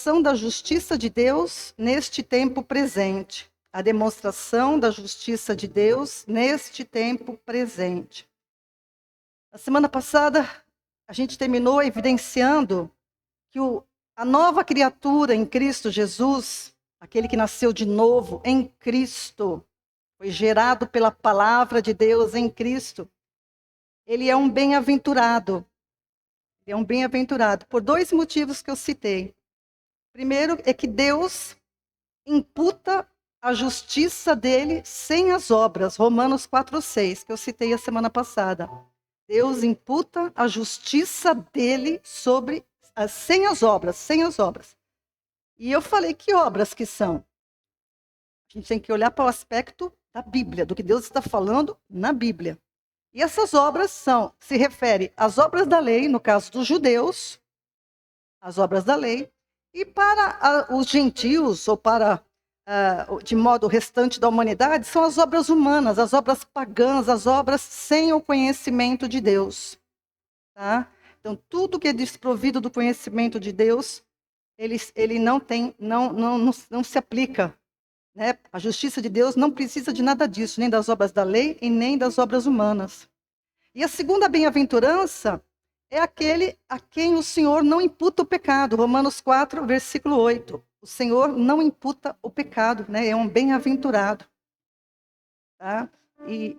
demonstração da justiça de Deus neste tempo presente. A demonstração da justiça de Deus neste tempo presente. Na semana passada, a gente terminou evidenciando que a nova criatura em Cristo Jesus, aquele que nasceu de novo em Cristo, foi gerado pela palavra de Deus em Cristo, ele é um bem-aventurado. Ele é um bem-aventurado por dois motivos que eu citei. Primeiro é que Deus imputa a justiça dele sem as obras, Romanos 4:6, que eu citei a semana passada. Deus imputa a justiça dele sem as obras. E eu falei que obras que são. A gente tem que olhar para o aspecto da Bíblia, do que Deus está falando na Bíblia. E essas obras se refere às obras da lei, no caso dos judeus, as obras da lei, e para os gentios, ou para, de modo restante da humanidade, são as obras humanas, as obras pagãs, as obras sem o conhecimento de Deus. Tá? Então, tudo que é desprovido do conhecimento de Deus, ele não se aplica. Né? A justiça de Deus não precisa de nada disso, nem das obras da lei e nem das obras humanas. E a segunda bem-aventurança é aquele a quem o Senhor não imputa o pecado. Romanos 4, versículo 8. O Senhor não imputa o pecado, né? É um bem-aventurado. Tá? E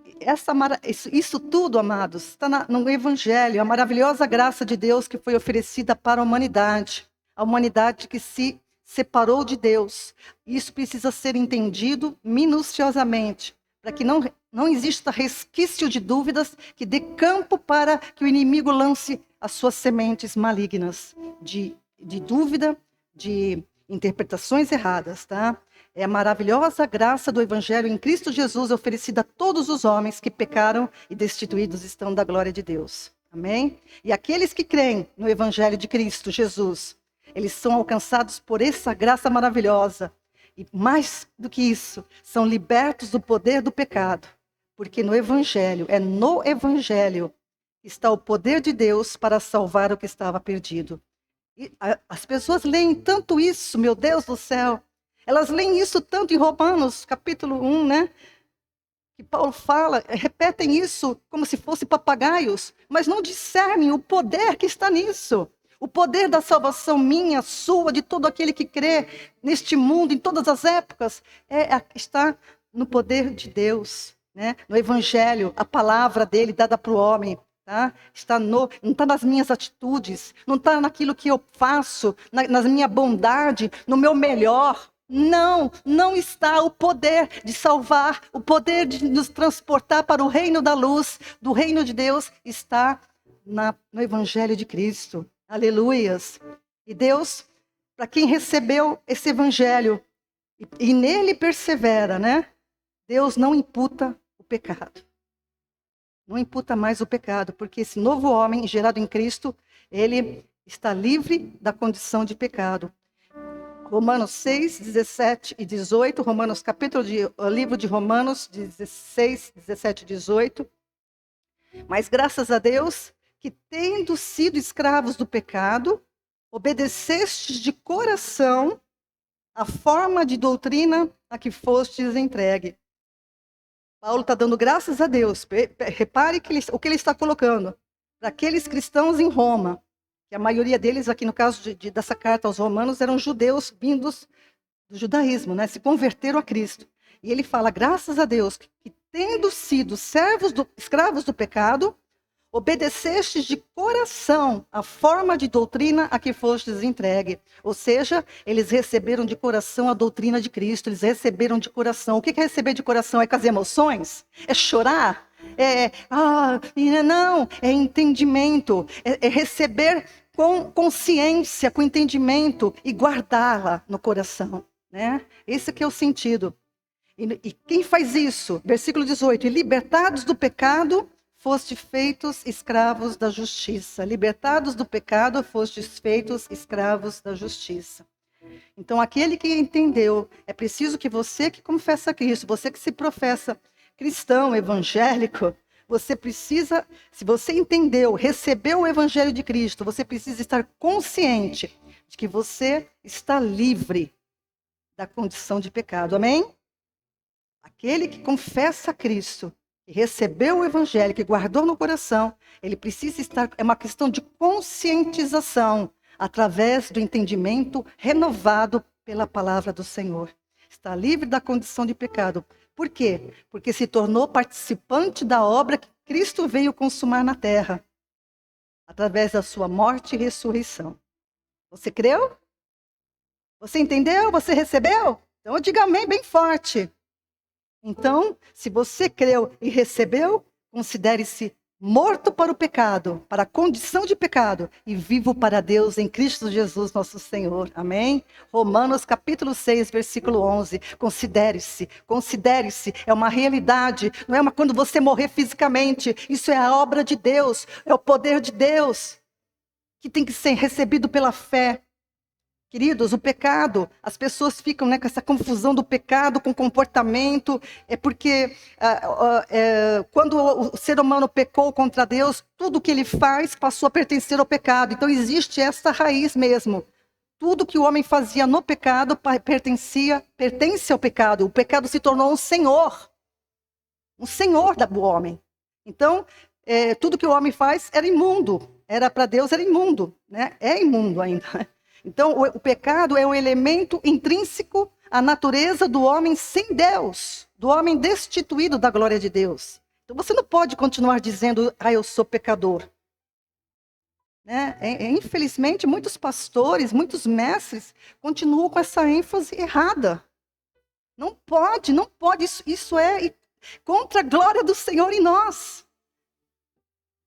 isso tudo, amados, está no Evangelho, a maravilhosa graça de Deus que foi oferecida para a humanidade que se separou de Deus. Isso precisa ser entendido minuciosamente, para que não exista resquício de dúvidas que dê campo para que o inimigo lance as suas sementes malignas de dúvida, de interpretações erradas, tá? É a maravilhosa graça do Evangelho em Cristo Jesus oferecida a todos os homens que pecaram e destituídos estão da glória de Deus. Amém? E aqueles que creem no Evangelho de Cristo Jesus, eles são alcançados por essa graça maravilhosa. E mais do que isso, são libertos do poder do pecado. Porque no Evangelho está o poder de Deus para salvar o que estava perdido. E as pessoas leem tanto isso, meu Deus do céu. Elas leem isso tanto em Romanos, capítulo 1, né? Que Paulo fala, repetem isso como se fossem papagaios, mas não discernem o poder que está nisso. O poder da salvação minha, sua, de todo aquele que crê neste mundo, em todas as épocas, está no poder de Deus, né? No Evangelho, a palavra dele dada para o homem. Tá? Não está nas minhas atitudes, não está naquilo que eu faço, na minha bondade, no meu melhor. Não está o poder de salvar, o poder de nos transportar para o reino da luz, do reino de Deus, está no Evangelho de Cristo. Aleluias. E Deus, para quem recebeu esse Evangelho e nele persevera, né? Deus não imputa o pecado. Não imputa mais o pecado, porque esse novo homem gerado em Cristo, ele está livre da condição de pecado. Romanos 6, 17 e 18, livro de Romanos 16, 17 e 18. Mas graças a Deus, que tendo sido escravos do pecado, obedecestes de coração a forma de doutrina a que fostes entregue. Paulo está dando graças a Deus. Repare o que ele está colocando. Para aqueles cristãos em Roma, que a maioria deles, aqui no caso dessa carta aos romanos, eram judeus vindos do judaísmo, né? Se converteram a Cristo. E ele fala, graças a Deus, que tendo sido escravos do pecado, obedecestes de coração a forma de doutrina a que fostes entregue. Ou seja, eles receberam de coração a doutrina de Cristo, eles receberam de coração. O que é receber de coração? É com as emoções? É chorar? Não, é entendimento, é receber com consciência, com entendimento e guardá-la no coração. Né? Esse que é o sentido. E quem faz isso? Versículo 18, e libertados do pecado, foste feitos escravos da justiça. Libertados do pecado, fostes feitos escravos da justiça. Então, aquele que entendeu, é preciso que você que confessa Cristo, você que se professa cristão, evangélico, você precisa, se você entendeu, recebeu o evangelho de Cristo, você precisa estar consciente de que você está livre da condição de pecado. Amém? Aquele que confessa a Cristo, que recebeu o Evangelho, que guardou no coração, ele precisa estar, é uma questão de conscientização, através do entendimento renovado pela palavra do Senhor. Está livre da condição de pecado. Por quê? Porque se tornou participante da obra que Cristo veio consumar na terra, através da sua morte e ressurreição. Você creu? Você entendeu? Você recebeu? Então diga amém bem forte. Então, se você creu e recebeu, considere-se morto para o pecado, para a condição de pecado, e vivo para Deus em Cristo Jesus nosso Senhor. Amém? Romanos capítulo 6, versículo 11. Considere-se, é uma realidade, não é quando você morrer fisicamente, isso é a obra de Deus, é o poder de Deus, que tem que ser recebido pela fé. Queridos, o pecado, as pessoas ficam com essa confusão do pecado com comportamento, é porque quando o ser humano pecou contra Deus, tudo que ele faz passou a pertencer ao pecado. Então existe essa raiz mesmo. Tudo que o homem fazia no pecado pertence ao pecado. O pecado se tornou um senhor do homem. Então, tudo que o homem faz era imundo. Para Deus era imundo, né? É imundo ainda. Então, o pecado é um elemento intrínseco à natureza do homem sem Deus, do homem destituído da glória de Deus. Então, você não pode continuar dizendo, eu sou pecador. Né? Infelizmente, muitos pastores, muitos mestres continuam com essa ênfase errada. Não pode, isso é contra a glória do Senhor em nós.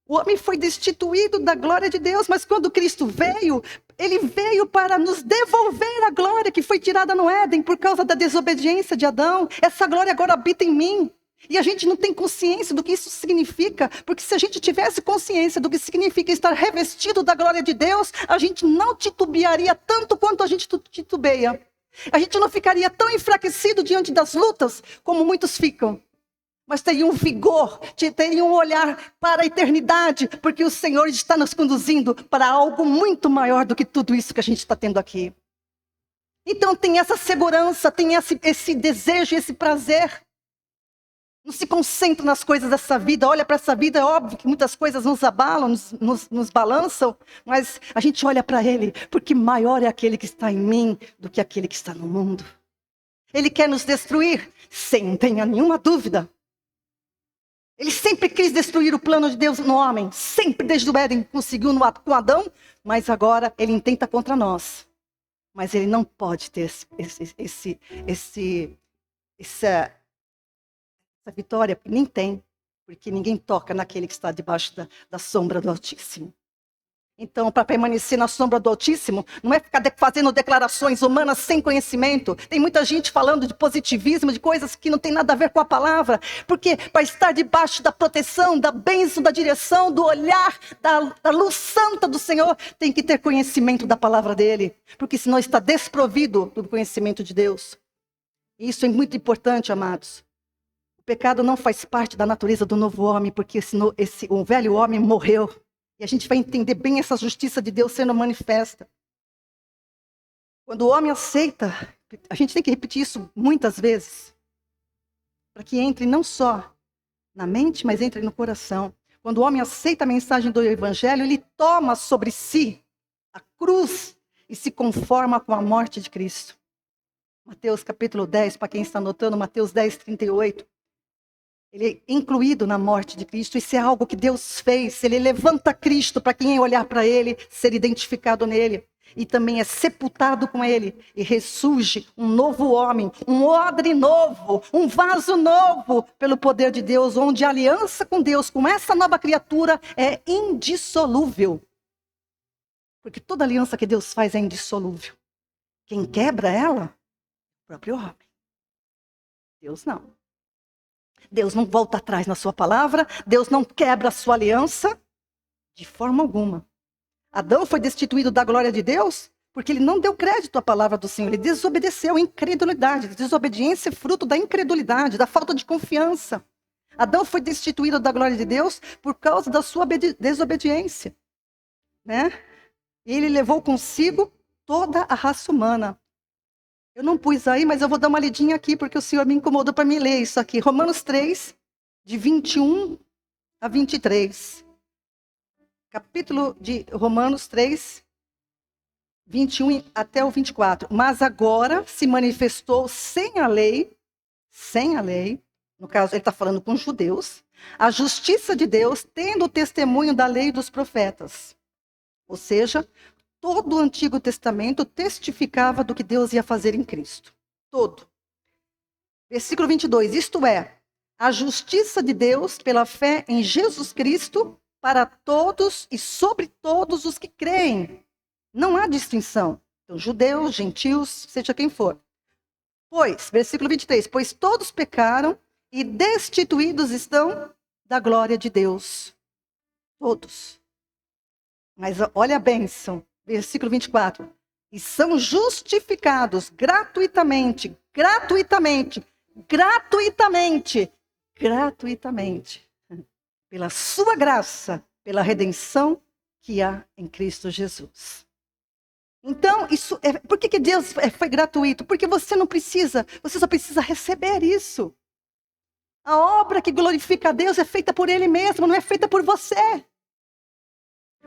O homem foi destituído da glória de Deus, mas quando Cristo veio, ele veio para nos devolver a glória que foi tirada no Éden por causa da desobediência de Adão. Essa glória agora habita em mim. E a gente não tem consciência do que isso significa, porque se a gente tivesse consciência do que significa estar revestido da glória de Deus, a gente não titubearia tanto quanto a gente titubeia. A gente não ficaria tão enfraquecido diante das lutas como muitos ficam. Mas teria um vigor, teria um olhar para a eternidade, porque o Senhor está nos conduzindo para algo muito maior do que tudo isso que a gente está tendo aqui. Então tem essa segurança, tem esse desejo, esse prazer. Não se concentra nas coisas dessa vida, olha para essa vida, é óbvio que muitas coisas nos abalam, nos balançam, mas a gente olha para Ele, porque maior é aquele que está em mim do que aquele que está no mundo. Ele quer nos destruir, sem tenha nenhuma dúvida. Ele sempre quis destruir o plano de Deus no homem. Sempre desde o Éden conseguiu com Adão. Mas agora ele intenta contra nós. Mas ele não pode ter essa vitória. Nem tem. Porque ninguém toca naquele que está debaixo da sombra do Altíssimo. Então, para permanecer na sombra do Altíssimo, não é ficar fazendo declarações humanas sem conhecimento. Tem muita gente falando de positivismo, de coisas que não tem nada a ver com a palavra. Porque para estar debaixo da proteção, da bênção, da direção, do olhar, da luz santa do Senhor, tem que ter conhecimento da palavra dele. Porque senão está desprovido do conhecimento de Deus. E isso é muito importante, amados. O pecado não faz parte da natureza do novo homem, porque o velho homem morreu. E a gente vai entender bem essa justiça de Deus sendo manifesta. Quando o homem aceita, a gente tem que repetir isso muitas vezes, para que entre não só na mente, mas entre no coração. Quando o homem aceita a mensagem do Evangelho, ele toma sobre si a cruz e se conforma com a morte de Cristo. Mateus capítulo 10, para quem está anotando, Mateus 10, 38. Ele é incluído na morte de Cristo. Isso é algo que Deus fez. Ele levanta Cristo para quem olhar para ele, ser identificado nele. E também é sepultado com ele. E ressurge um novo homem, um odre novo, um vaso novo, pelo poder de Deus, onde a aliança com Deus, com essa nova criatura, é indissolúvel. Porque toda aliança que Deus faz é indissolúvel. Quem quebra ela? O próprio homem. Deus não. Deus não volta atrás na sua palavra. Deus não quebra a sua aliança. De forma alguma. Adão foi destituído da glória de Deus porque ele não deu crédito à palavra do Senhor. Ele desobedeceu, incredulidade. Desobediência é fruto da incredulidade, da falta de confiança. Adão foi destituído da glória de Deus por causa da sua desobediência. Né? E ele levou consigo toda a raça humana. Eu não pus aí, mas eu vou dar uma lidinha aqui, porque o Senhor me incomodou para me ler isso aqui. Romanos 3, de 21 a 23. Capítulo de Romanos 3, 21 até o 24. Mas agora se manifestou sem a lei, no caso ele está falando com os judeus, a justiça de Deus, tendo o testemunho da lei e dos profetas. Ou seja, todo o Antigo Testamento testificava do que Deus ia fazer em Cristo. Todo. Versículo 22, isto é, a justiça de Deus pela fé em Jesus Cristo para todos e sobre todos os que creem. Não há distinção. Então, judeus, gentios, seja quem for. Pois, versículo 23, pois todos pecaram e destituídos estão da glória de Deus. Todos. Mas olha a bênção. Versículo 24. E são justificados gratuitamente, pela sua graça, pela redenção que há em Cristo Jesus. Então, por que Deus foi gratuito? Porque você não precisa, você só precisa receber isso. A obra que glorifica a Deus é feita por Ele mesmo, não é feita por você.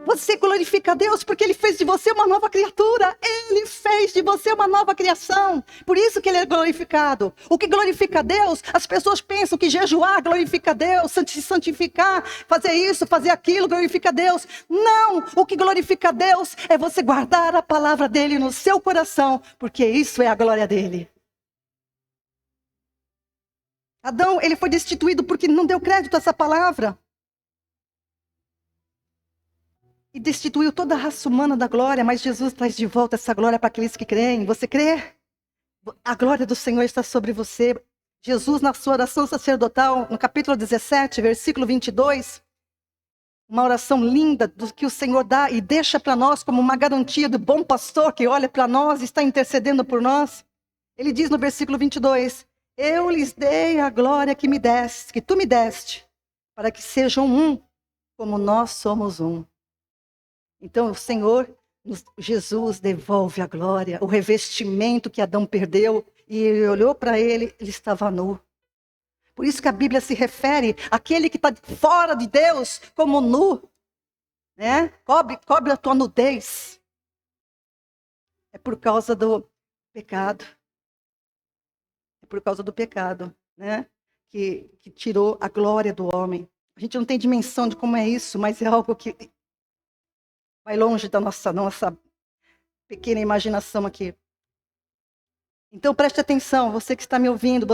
Você glorifica a Deus porque Ele fez de você uma nova criatura. Ele fez de você uma nova criação. Por isso que Ele é glorificado. O que glorifica a Deus, as pessoas pensam que jejuar glorifica a Deus, se santificar, fazer isso, fazer aquilo, glorifica a Deus. Não! O que glorifica a Deus é você guardar a palavra dEle no seu coração, porque isso é a glória dEle. Adão, ele foi destituído porque não deu crédito a essa palavra. E destituiu toda a raça humana da glória, mas Jesus traz de volta essa glória para aqueles que creem. Você crê? A glória do Senhor está sobre você. Jesus, na sua oração sacerdotal, no capítulo 17, versículo 22, uma oração linda do que o Senhor dá e deixa para nós como uma garantia do bom pastor que olha para nós e está intercedendo por nós. Ele diz no versículo 22, eu lhes dei a glória que me deste, que tu me deste, para que sejam um, como nós somos um. Então o Senhor, Jesus devolve a glória, o revestimento que Adão perdeu, e ele olhou para ele, ele estava nu. Por isso que a Bíblia se refere àquele que está fora de Deus como nu, né? Cobre a tua nudez. É por causa do pecado. É por causa do pecado, né? Que tirou a glória do homem. A gente não tem dimensão de como é isso, mas é algo que vai longe da nossa pequena imaginação aqui. Então preste atenção, você que está me ouvindo,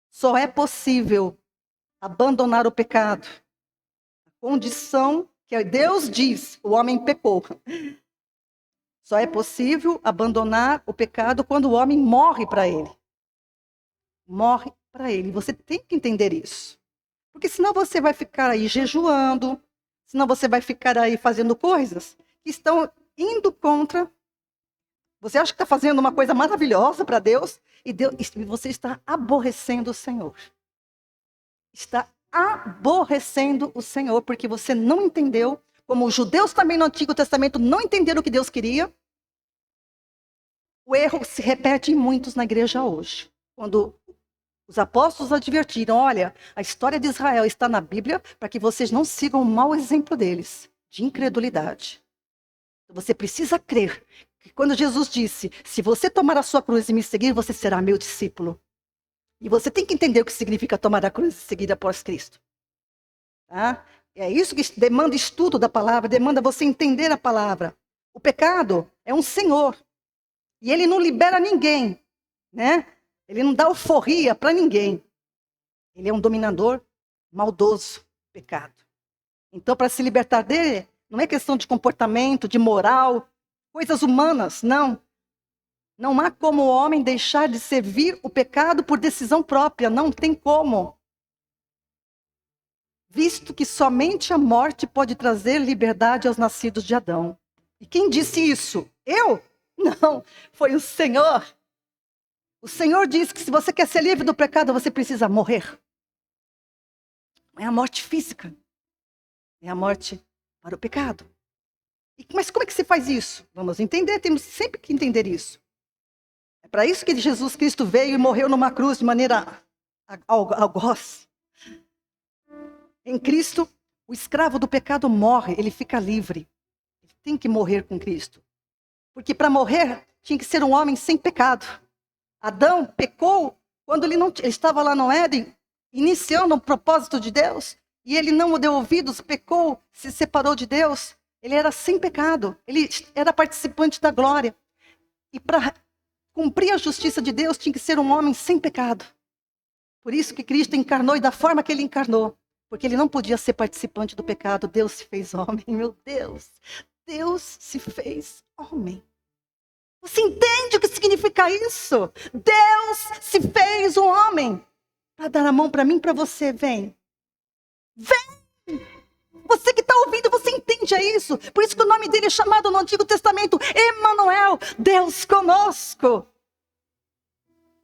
só é possível abandonar o pecado. A condição que Deus diz, o homem pecou. Só é possível abandonar o pecado quando o homem morre para ele. Morre para ele. Você tem que entender isso. Porque senão você vai ficar aí jejuando, senão você vai ficar aí fazendo coisas que estão indo contra. Você acha que está fazendo uma coisa maravilhosa para Deus e você está aborrecendo o Senhor. Está aborrecendo o Senhor porque você não entendeu, como os judeus também no Antigo Testamento não entenderam o que Deus queria. O erro se repete em muitos na igreja hoje. Quando os apóstolos advertiram, olha, a história de Israel está na Bíblia para que vocês não sigam o mau exemplo deles, de incredulidade. Você precisa crer que quando Jesus disse, se você tomar a sua cruz e me seguir, você será meu discípulo. E você tem que entender o que significa tomar a cruz e seguir após Cristo. Tá? É isso que demanda estudo da palavra, demanda você entender a palavra. O pecado é um senhor. E ele não libera ninguém, né? Ele não dá alforria para ninguém. Ele é um dominador maldoso, pecado. Então, para se libertar dele, não é questão de comportamento, de moral, coisas humanas, não. Não há como o homem deixar de servir o pecado por decisão própria, não tem como. Visto que somente a morte pode trazer liberdade aos nascidos de Adão. E quem disse isso? Eu? Não, foi o Senhor. O Senhor diz que se você quer ser livre do pecado, você precisa morrer. Não é a morte física, é a morte para o pecado. Mas como é que se faz isso? Vamos entender, temos sempre que entender isso. É para isso que Jesus Cristo veio e morreu numa cruz de maneira algoz. Em Cristo, o escravo do pecado morre, ele fica livre. Ele tem que morrer com Cristo. Porque para morrer, tinha que ser um homem sem pecado. Adão pecou quando ele estava lá no Éden, iniciando um propósito de Deus, e ele não deu ouvidos, pecou, se separou de Deus. Ele era sem pecado, ele era participante da glória. E para cumprir a justiça de Deus, tinha que ser um homem sem pecado. Por isso que Cristo encarnou e da forma que ele encarnou. Porque ele não podia ser participante do pecado. Deus se fez homem, meu Deus. Deus se fez homem. Você entende o que significa isso? Deus se fez um homem. Para dar a mão para mim e para você, vem. Vem! Você que está ouvindo, você entende isso? Por isso que o nome dele é chamado no Antigo Testamento Emanuel, Deus conosco.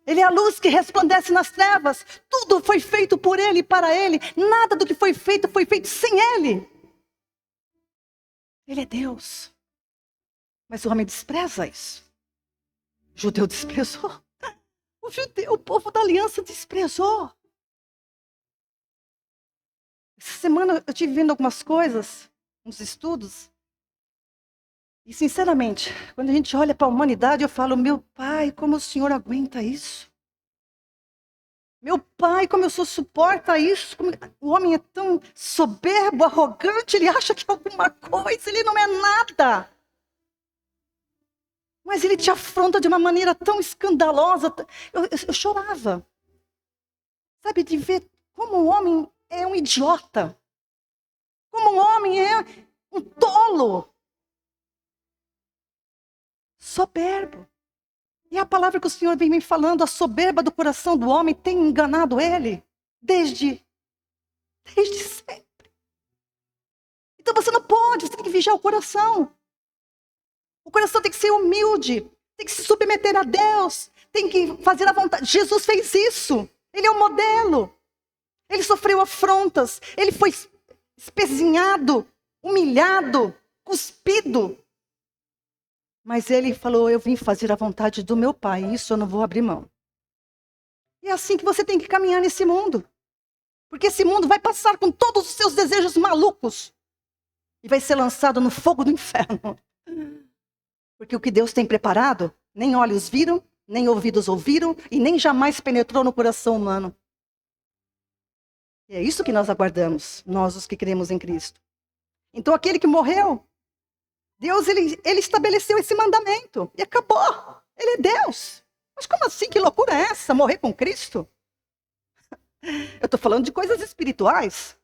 Ele é a luz que resplandece nas trevas. Tudo foi feito por ele e para ele. Nada do que foi feito sem ele. Ele é Deus. Mas o homem despreza isso. O judeu desprezou. O povo da aliança desprezou. Essa semana eu estive vendo algumas coisas, uns estudos. E sinceramente, quando a gente olha para a humanidade, eu falo, meu pai, como o senhor aguenta isso? Meu pai, como o senhor suporta isso? Como o homem é tão soberbo, arrogante, ele acha que é alguma coisa, ele não é nada. Mas ele te afronta de uma maneira tão escandalosa. Eu chorava. Sabe, de ver como o homem é um idiota. Como o homem é um tolo. Soberbo. E a palavra que o Senhor vem me falando, a soberba do coração do homem tem enganado ele desde sempre. Então você não pode, você tem que vigiar o coração. O coração tem que ser humilde, tem que se submeter a Deus, tem que fazer a vontade. Jesus fez isso. Ele é o modelo. Ele sofreu afrontas, ele foi espezinhado, humilhado, cuspido. Mas ele falou, eu vim fazer a vontade do meu Pai, isso eu não vou abrir mão. E é assim que você tem que caminhar nesse mundo. Porque esse mundo vai passar com todos os seus desejos malucos. E vai ser lançado no fogo do inferno. Porque o que Deus tem preparado, nem olhos viram, nem ouvidos ouviram, e nem jamais penetrou no coração humano. E é isso que nós aguardamos, nós os que cremos em Cristo. Então aquele que morreu, Deus ele estabeleceu esse mandamento. E acabou. Ele é Deus. Mas como assim? Que loucura é essa? Morrer com Cristo? Eu estou falando de coisas espirituais.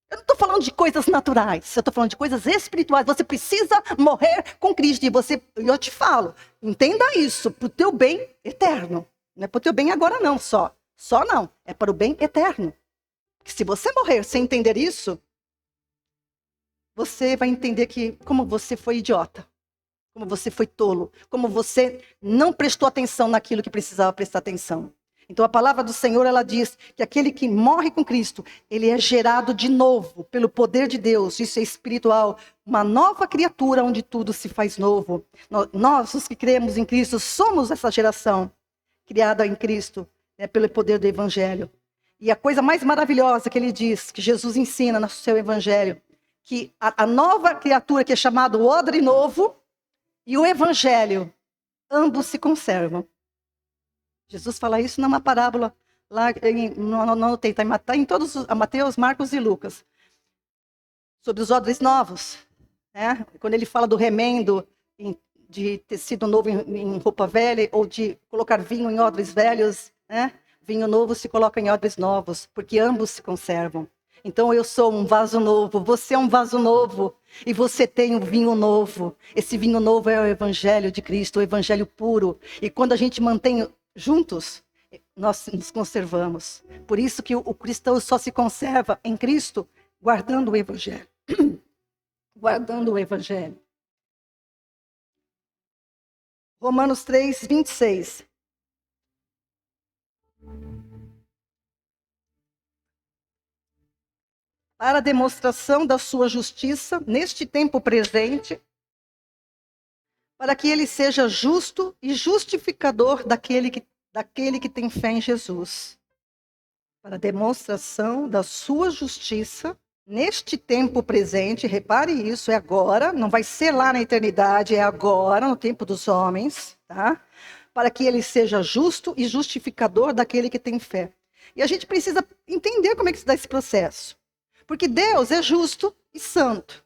Eu não estou falando de coisas naturais. Eu estou falando de coisas espirituais. Você precisa morrer com Cristo. E eu te falo, entenda isso, para o teu bem eterno. Não é para o teu bem agora não, só. Só não. É para o bem eterno. Porque se você morrer sem entender isso, você vai entender que como você foi idiota. Como você foi tolo. Como você não prestou atenção naquilo que precisava prestar atenção. Então a palavra do Senhor, ela diz que aquele que morre com Cristo, ele é gerado de novo pelo poder de Deus, isso é espiritual, uma nova criatura onde tudo se faz novo. Nós, os que cremos em Cristo, somos essa geração criada em Cristo, pelo poder do Evangelho. E a coisa mais maravilhosa que ele diz, que Jesus ensina no seu Evangelho, que a nova criatura que é chamado odre novo e o Evangelho, ambos se conservam. Jesus fala isso numa parábola, lá está em todos Mateus, Marcos e Lucas, sobre os odres novos. Né? Quando ele fala do remendo de tecido novo em roupa velha, ou de colocar vinho em odres velhos, né? Vinho novo se coloca em odres novos, porque ambos se conservam. Então eu sou um vaso novo, você é um vaso novo, e você tem um vinho novo. Esse vinho novo é o Evangelho de Cristo, o Evangelho puro. E quando a gente mantém juntos, nós nos conservamos. Por isso que o cristão só se conserva em Cristo, guardando o Evangelho. Guardando o Evangelho. Romanos 3, 26. para a demonstração da sua justiça neste tempo presente, para que ele seja justo e justificador daquele que tem fé em Jesus. Para a demonstração da sua justiça neste tempo presente, repare isso, é agora, não vai ser lá na eternidade, é agora, no tempo dos homens, tá? Para que ele seja justo e justificador daquele que tem fé. E a gente precisa entender como é que se dá esse processo. Porque Deus é justo e santo.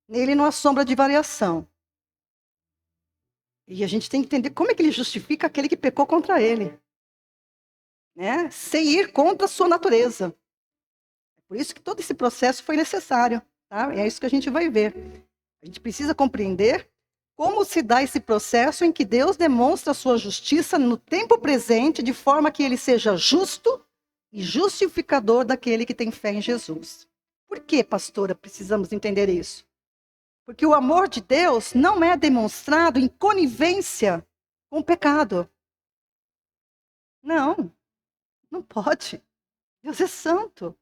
Nele não há sombra de variação. E a gente tem que entender como é que ele justifica aquele que pecou contra ele. Né? Sem ir contra a sua natureza. Por isso que todo esse processo foi necessário. Tá? É isso que a gente vai ver. A gente precisa compreender como se dá esse processo em que Deus demonstra a sua justiça no tempo presente, de forma que ele seja justo e justificador daquele que tem fé em Jesus. Por que, pastora, precisamos entender isso? Porque o amor de Deus não é demonstrado em conivência com o pecado. Não, não pode. Deus é santo.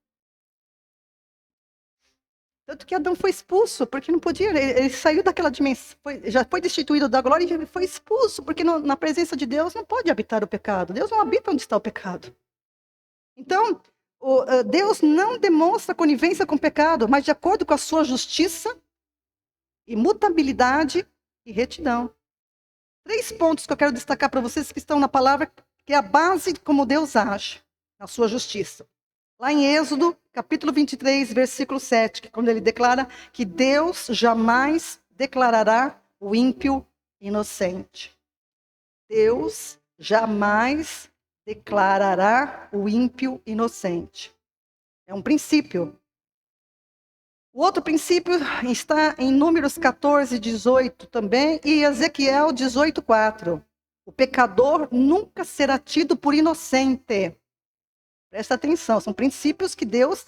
Tanto que Adão foi expulso, porque não podia, ele saiu daquela dimensão, já foi destituído da glória e foi expulso, porque na presença de Deus não pode habitar o pecado. Deus não habita onde está o pecado. Então, Deus não demonstra conivência com o pecado, mas de acordo com a sua justiça, imutabilidade e retidão. 3 pontos que eu quero destacar para vocês que estão na palavra, que é a base de como Deus age na sua justiça. Lá em Êxodo, capítulo 23, versículo 7, que quando ele declara que Deus jamais declarará o ímpio inocente. Deus jamais declarará o ímpio inocente. É um princípio. O outro princípio está em Números 14, 18 também, e Ezequiel 18, 4. O pecador nunca será tido por inocente. Presta atenção, são princípios que Deus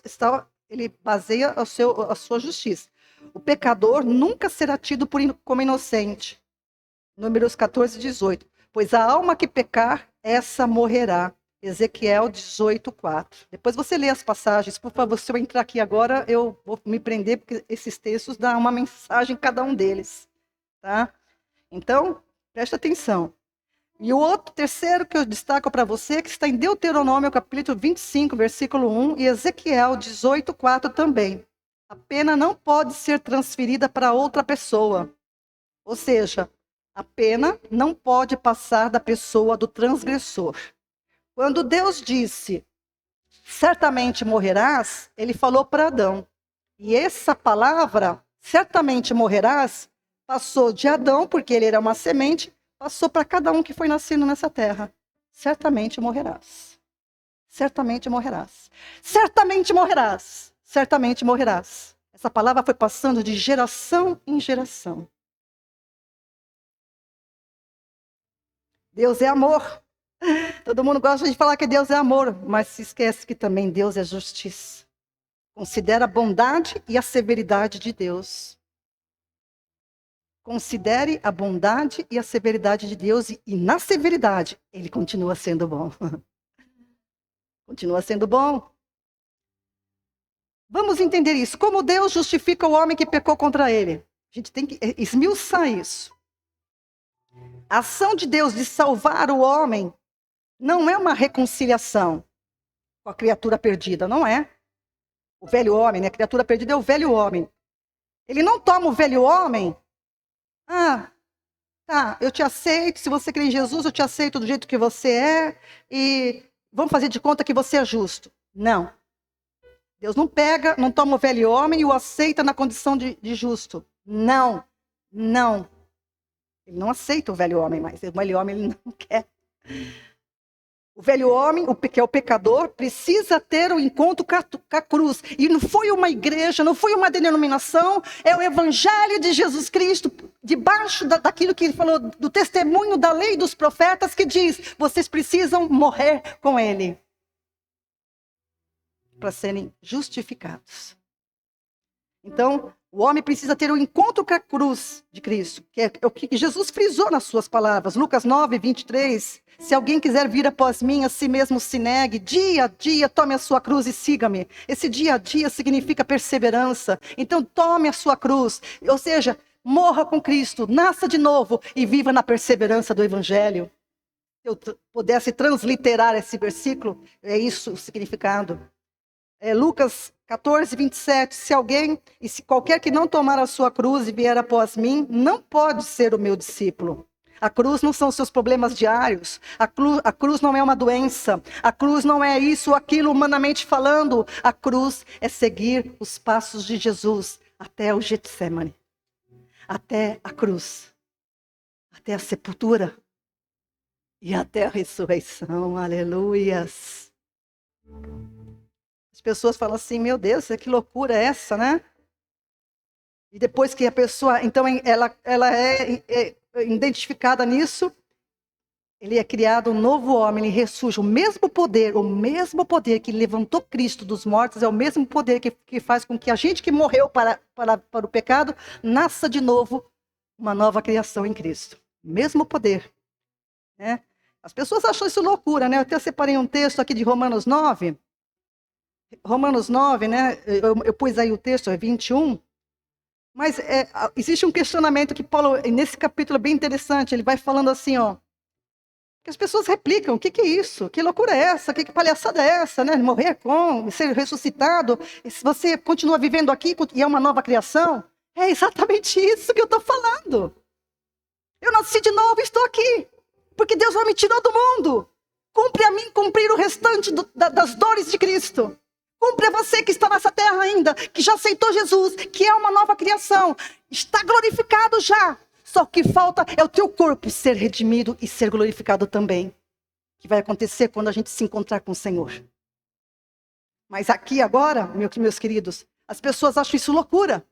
ele baseia a sua justiça. O pecador nunca será tido como inocente. Números 14, 18. Pois a alma que pecar, essa morrerá. Ezequiel 18, 4. Depois você lê as passagens, por favor. Se eu entrar aqui agora, eu vou me prender, porque esses textos dão uma mensagem cada um deles. Tá? Então, presta atenção. E o terceiro que eu destaco para você, que está em Deuteronômio, capítulo 25, versículo 1, e Ezequiel 18, 4 também. A pena não pode ser transferida para outra pessoa. Ou seja, a pena não pode passar da pessoa do transgressor. Quando Deus disse, certamente morrerás, ele falou para Adão. E essa palavra, certamente morrerás, passou de Adão, porque ele era uma semente, passou para cada um que foi nascido nessa terra. Certamente morrerás. Certamente morrerás. Certamente morrerás. Certamente morrerás. Essa palavra foi passando de geração em geração. Deus é amor. Todo mundo gosta de falar que Deus é amor, mas se esquece que também Deus é justiça. Considera a bondade e a severidade de Deus. Considere a bondade e a severidade de Deus e na severidade, ele continua sendo bom. Continua sendo bom. Vamos entender isso. Como Deus justifica o homem que pecou contra ele? A gente tem que esmiuçar isso. A ação de Deus de salvar o homem não é uma reconciliação com a criatura perdida, não é. O velho homem, né? A criatura perdida é o velho homem. Ele não toma o velho homem. Ah, tá, eu te aceito, se você crê em Jesus, eu te aceito do jeito que você é, e vamos fazer de conta que você é justo. Não. Deus não pega, não toma o velho homem e o aceita na condição de justo. Não, não. Ele não aceita o velho homem mais, o velho homem ele não quer. O velho homem, que é o pecador, precisa ter um encontro com a cruz. E não foi uma igreja, não foi uma denominação, é o evangelho de Jesus Cristo, debaixo daquilo que ele falou, do testemunho da lei dos profetas, que diz, vocês precisam morrer com ele, para serem justificados. Então, O homem precisa ter um encontro com a cruz de Cristo, que é o que Jesus frisou nas suas palavras. Lucas 9:23. Se alguém quiser vir após mim, a si mesmo se negue. Dia a dia, tome a sua cruz e siga-me. Esse dia a dia significa perseverança. Então, tome a sua cruz. Ou seja, morra com Cristo, nasça de novo e viva na perseverança do Evangelho. Se eu pudesse transliterar esse versículo, é isso o significado. Lucas 14:27. Se qualquer que não tomar a sua cruz e vier após mim, não pode ser o meu discípulo. A cruz não são os seus problemas diários. A cruz não é uma doença. A cruz não é isso ou aquilo humanamente falando. A cruz é seguir os passos de Jesus até o Getsemane. Até a cruz. Até a sepultura. E até a ressurreição. Aleluias. As pessoas falam assim, meu Deus, que loucura é essa, né? E depois que a pessoa, então ela é identificada nisso, ele é criado um novo homem, ele ressurge. O mesmo poder que levantou Cristo dos mortos, é o mesmo poder que faz com que a gente que morreu para o pecado, nasça de novo uma nova criação em Cristo. Mesmo poder. Né? As pessoas acham isso loucura, né? Eu até separei um texto aqui de Romanos 9. Romanos 9, né? Eu pus aí o texto, é 21. Mas existe um questionamento que Paulo, nesse capítulo é bem interessante, ele vai falando assim, ó. Que as pessoas replicam, o que é isso? Que loucura é essa? Que palhaçada é essa, né? Morrer com, ser ressuscitado, se você continua vivendo aqui e é uma nova criação? É exatamente isso que eu estou falando. Eu nasci de novo e estou aqui, porque Deus não me tirou do mundo. Cumpre a mim cumprir o restante das dores de Cristo. Cumpre a você que está nessa terra ainda, que já aceitou Jesus, que é uma nova criação. Está glorificado já. Só o que falta é o teu corpo ser redimido e ser glorificado também. Que vai acontecer quando a gente se encontrar com o Senhor. Mas aqui agora, meus queridos, as pessoas acham isso loucura.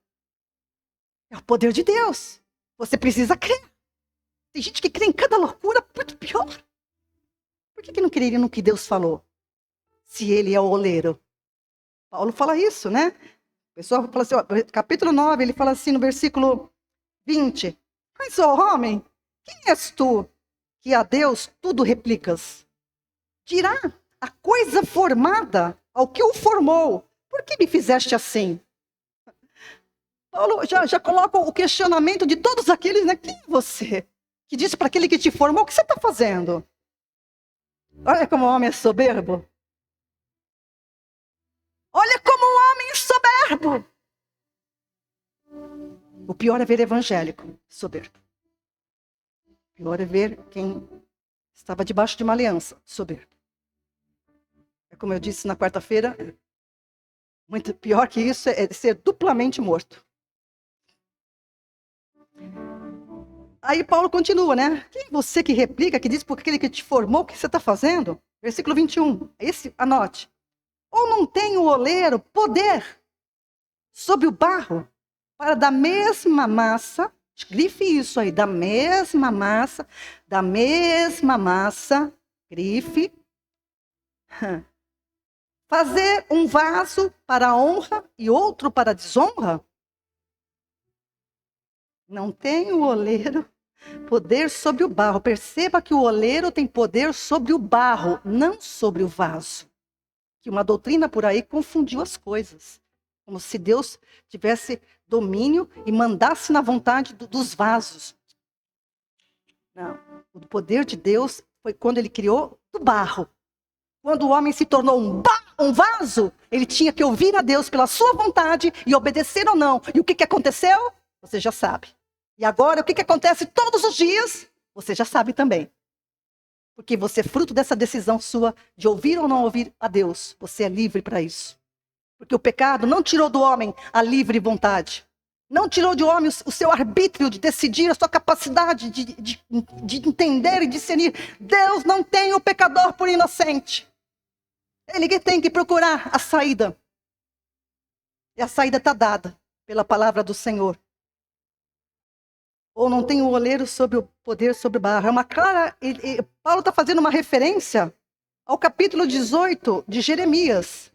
É o poder de Deus. Você precisa crer. Tem gente que crê em cada loucura muito pior. Por que não creria no que Deus falou? Se Ele é o oleiro. Paulo fala isso, né? O pessoal fala assim, ó, capítulo 9, ele fala assim no versículo 20. Mas, ó homem, quem és tu que a Deus tudo replicas? Dirá a coisa formada ao que o formou. Por que me fizeste assim? Paulo já coloca o questionamento de todos aqueles, né? Quem é você? Que disse para aquele que te formou, o que você está fazendo? Olha como o homem é soberbo. Olha como o homem é soberbo. O pior é ver evangélico soberbo. O pior é ver quem estava debaixo de uma aliança soberbo. É como eu disse na quarta-feira, muito pior que isso é ser duplamente morto. Aí Paulo continua, né? Quem é você que replica, que diz por aquele que te formou, o que você está fazendo? Versículo 21. Esse, anote. Ou não tem o oleiro poder sobre o barro para da mesma massa, grife isso aí, da mesma massa, grife, fazer um vaso para honra e outro para desonra? Não tem o oleiro poder sobre o barro. Perceba que o oleiro tem poder sobre o barro, não sobre o vaso. Que uma doutrina por aí confundiu as coisas. Como se Deus tivesse domínio e mandasse na vontade dos vasos. Não. O poder de Deus foi quando ele criou do barro. Quando o homem se tornou um vaso, ele tinha que ouvir a Deus pela sua vontade e obedecer ou não. E o que aconteceu? Você já sabe. E agora, o que acontece todos os dias? Você já sabe também. Porque você é fruto dessa decisão sua de ouvir ou não ouvir a Deus. Você é livre para isso. Porque o pecado não tirou do homem a livre vontade. Não tirou do homem o seu arbítrio de decidir, a sua capacidade de entender e discernir. Deus não tem o pecador por inocente. Ele tem que procurar a saída. E a saída está dada pela palavra do Senhor. Ou não tem o oleiro sobre o poder sobre o barro. É uma clara. Paulo está fazendo uma referência ao capítulo 18 de Jeremias.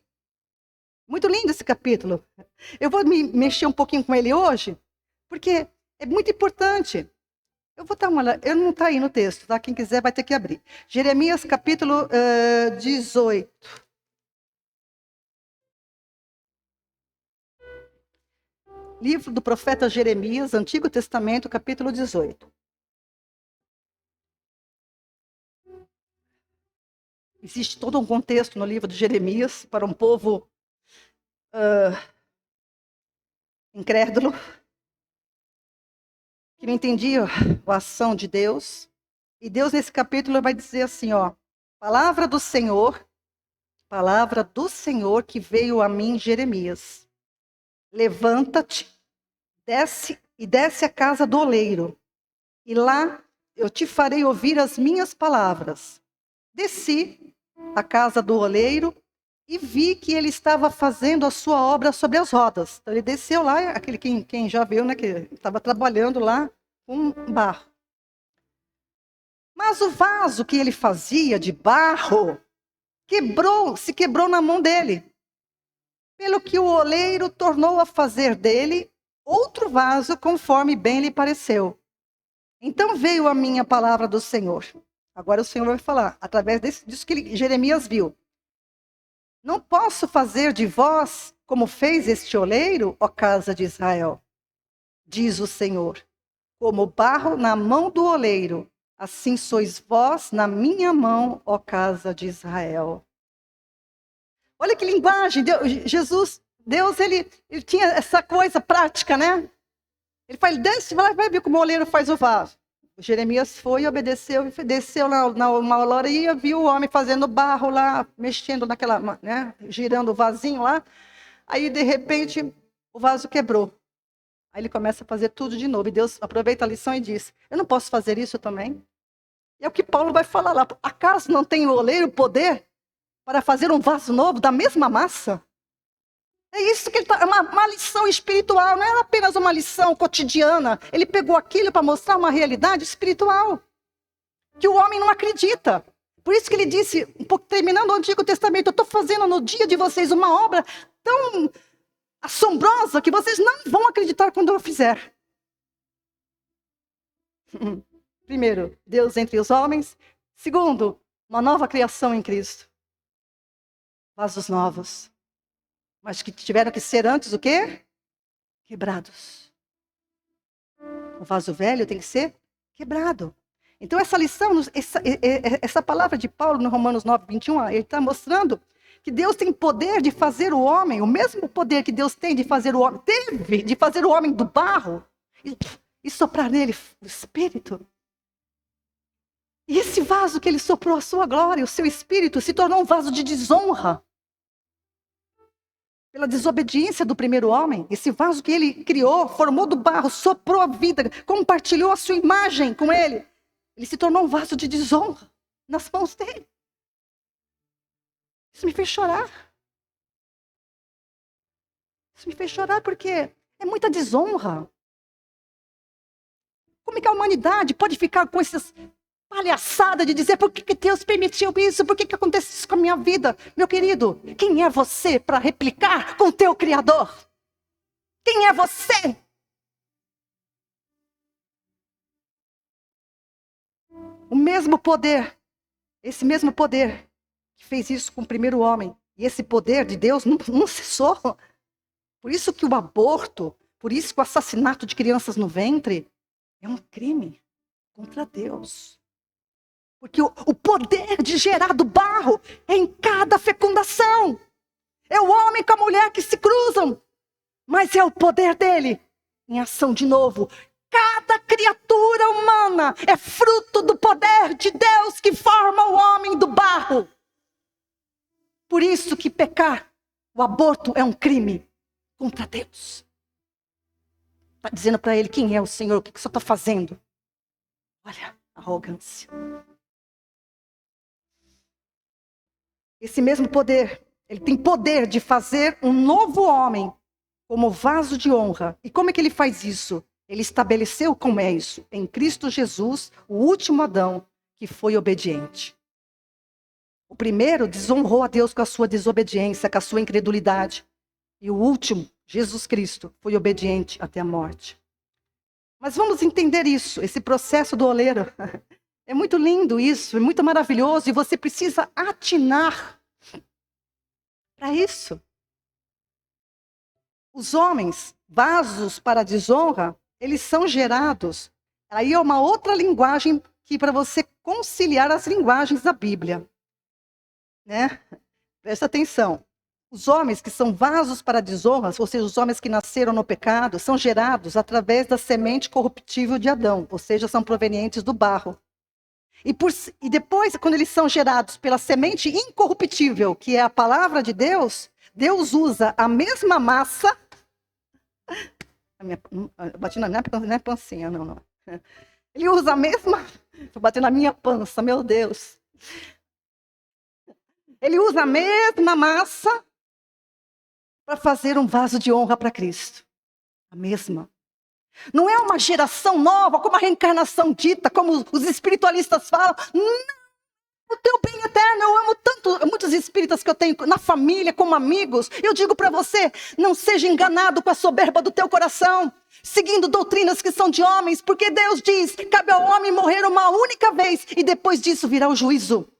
Muito lindo esse capítulo. Eu vou me mexer um pouquinho com ele hoje, porque é muito importante. Eu vou dar uma olhada. Eu não está aí no texto, tá? Quem quiser vai ter que abrir. Jeremias capítulo 18. Livro do profeta Jeremias, Antigo Testamento, capítulo 18. Existe todo um contexto no livro de Jeremias para um povo incrédulo, que não entendia a ação de Deus. E Deus, nesse capítulo, vai dizer assim, ó, palavra do Senhor que veio a mim, Jeremias. Levanta-te, desce à casa do oleiro, e lá eu te farei ouvir as minhas palavras. Desci à casa do oleiro e vi que ele estava fazendo a sua obra sobre as rodas. Então, ele desceu lá, aquele quem já viu, né, que estava trabalhando lá com barro. Mas o vaso que ele fazia de barro se quebrou na mão dele. Pelo que o oleiro tornou a fazer dele outro vaso conforme bem lhe pareceu. Então veio a minha palavra do Senhor. Agora o Senhor vai falar, através disso que Jeremias viu. Não posso fazer de vós como fez este oleiro, ó casa de Israel, diz o Senhor. Como barro na mão do oleiro, assim sois vós na minha mão, ó casa de Israel. Olha que linguagem, Deus, ele tinha essa coisa prática, né? Ele fala, desce, vai ver como o oleiro faz o vaso. Jeremias foi e obedeceu, desceu na olaria, viu o homem fazendo barro lá, mexendo naquela, né, girando o vasinho lá. Aí, de repente, o vaso quebrou. Aí ele começa a fazer tudo de novo. E Deus aproveita a lição e diz, eu não posso fazer isso também? E é o que Paulo vai falar lá. Acaso não tem o oleiro poder para fazer um vaso novo da mesma massa? É isso que ele está, é uma lição espiritual, não é apenas uma lição cotidiana. Ele pegou aquilo para mostrar uma realidade espiritual, que o homem não acredita. Por isso que ele disse, terminando o Antigo Testamento, eu estou fazendo no dia de vocês uma obra tão assombrosa que vocês não vão acreditar quando eu fizer. Primeiro, Deus entre os homens. Segundo, uma nova criação em Cristo. Vasos novos. Mas que tiveram que ser antes o quê? Quebrados. O vaso velho tem que ser quebrado. Então essa lição, essa palavra de Paulo no Romanos 9, 21, ele está mostrando que Deus tem poder de fazer o homem, o mesmo poder que Deus tem de fazer o homem, teve de fazer o homem do barro e soprar nele o Espírito. E esse vaso que ele soprou a sua glória, o seu Espírito, se tornou um vaso de desonra. Pela desobediência do primeiro homem, esse vaso que ele criou, formou do barro, soprou a vida, compartilhou a sua imagem com ele. Ele se tornou um vaso de desonra nas mãos dele. Isso me fez chorar. Isso me fez chorar porque é muita desonra. Como é que a humanidade pode ficar com essas palhaçada de dizer por que Deus permitiu isso, por que acontece isso com a minha vida? Meu querido, quem é você para replicar com o teu Criador? Quem é você? O mesmo poder, esse mesmo poder que fez isso com o primeiro homem, e esse poder de Deus não cessou. Por isso que o aborto, por isso que o assassinato de crianças no ventre é um crime contra Deus. Porque o poder de gerar do barro é em cada fecundação. É o homem com a mulher que se cruzam. Mas é o poder dele em ação de novo. Cada criatura humana é fruto do poder de Deus que forma o homem do barro. Por isso que pecar, o aborto é um crime contra Deus. Está dizendo para ele quem é o Senhor, o que você está fazendo. Olha a arrogância. Esse mesmo poder, ele tem poder de fazer um novo homem como vaso de honra. E como é que ele faz isso? Ele estabeleceu como é isso. Em Cristo Jesus, o último Adão, que foi obediente. O primeiro desonrou a Deus com a sua desobediência, com a sua incredulidade. E o último, Jesus Cristo, foi obediente até a morte. Mas vamos entender isso, esse processo do oleiro. É muito lindo isso, é muito maravilhoso, e você precisa atinar para isso. Os homens, vasos para a desonra, eles são gerados. Aí é uma outra linguagem que para você conciliar as linguagens da Bíblia. Né? Presta atenção. Os homens que são vasos para a desonra, ou seja, os homens que nasceram no pecado, são gerados através da semente corruptível de Adão, ou seja, são provenientes do barro. E depois, quando eles são gerados pela semente incorruptível, que é a palavra de Deus, Deus usa a mesma massa. Bati na minha pancinha, não. Ele usa a mesma. Vou bater na minha pança, meu Deus. Ele usa a mesma massa para fazer um vaso de honra para Cristo. A mesma. Não é uma geração nova, como a reencarnação dita, como os espiritualistas falam. Não, o teu bem eterno, eu amo tanto, muitos espíritas que eu tenho na família, como amigos. Eu digo para você, não seja enganado com a soberba do teu coração, seguindo doutrinas que são de homens, porque Deus diz, cabe ao homem morrer uma única vez, e depois disso virá o juízo.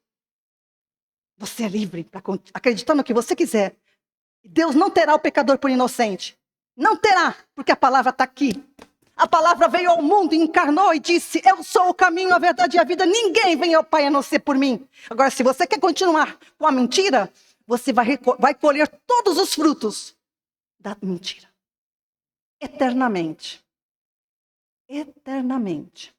Você é livre para acreditar no que você quiser. Deus não terá o pecador por inocente. Não terá, porque a palavra está aqui. A palavra veio ao mundo, encarnou e disse, eu sou o caminho, a verdade e a vida. Ninguém vem ao Pai a não ser por mim. Agora, se você quer continuar com a mentira, você vai colher todos os frutos da mentira. Eternamente. Eternamente.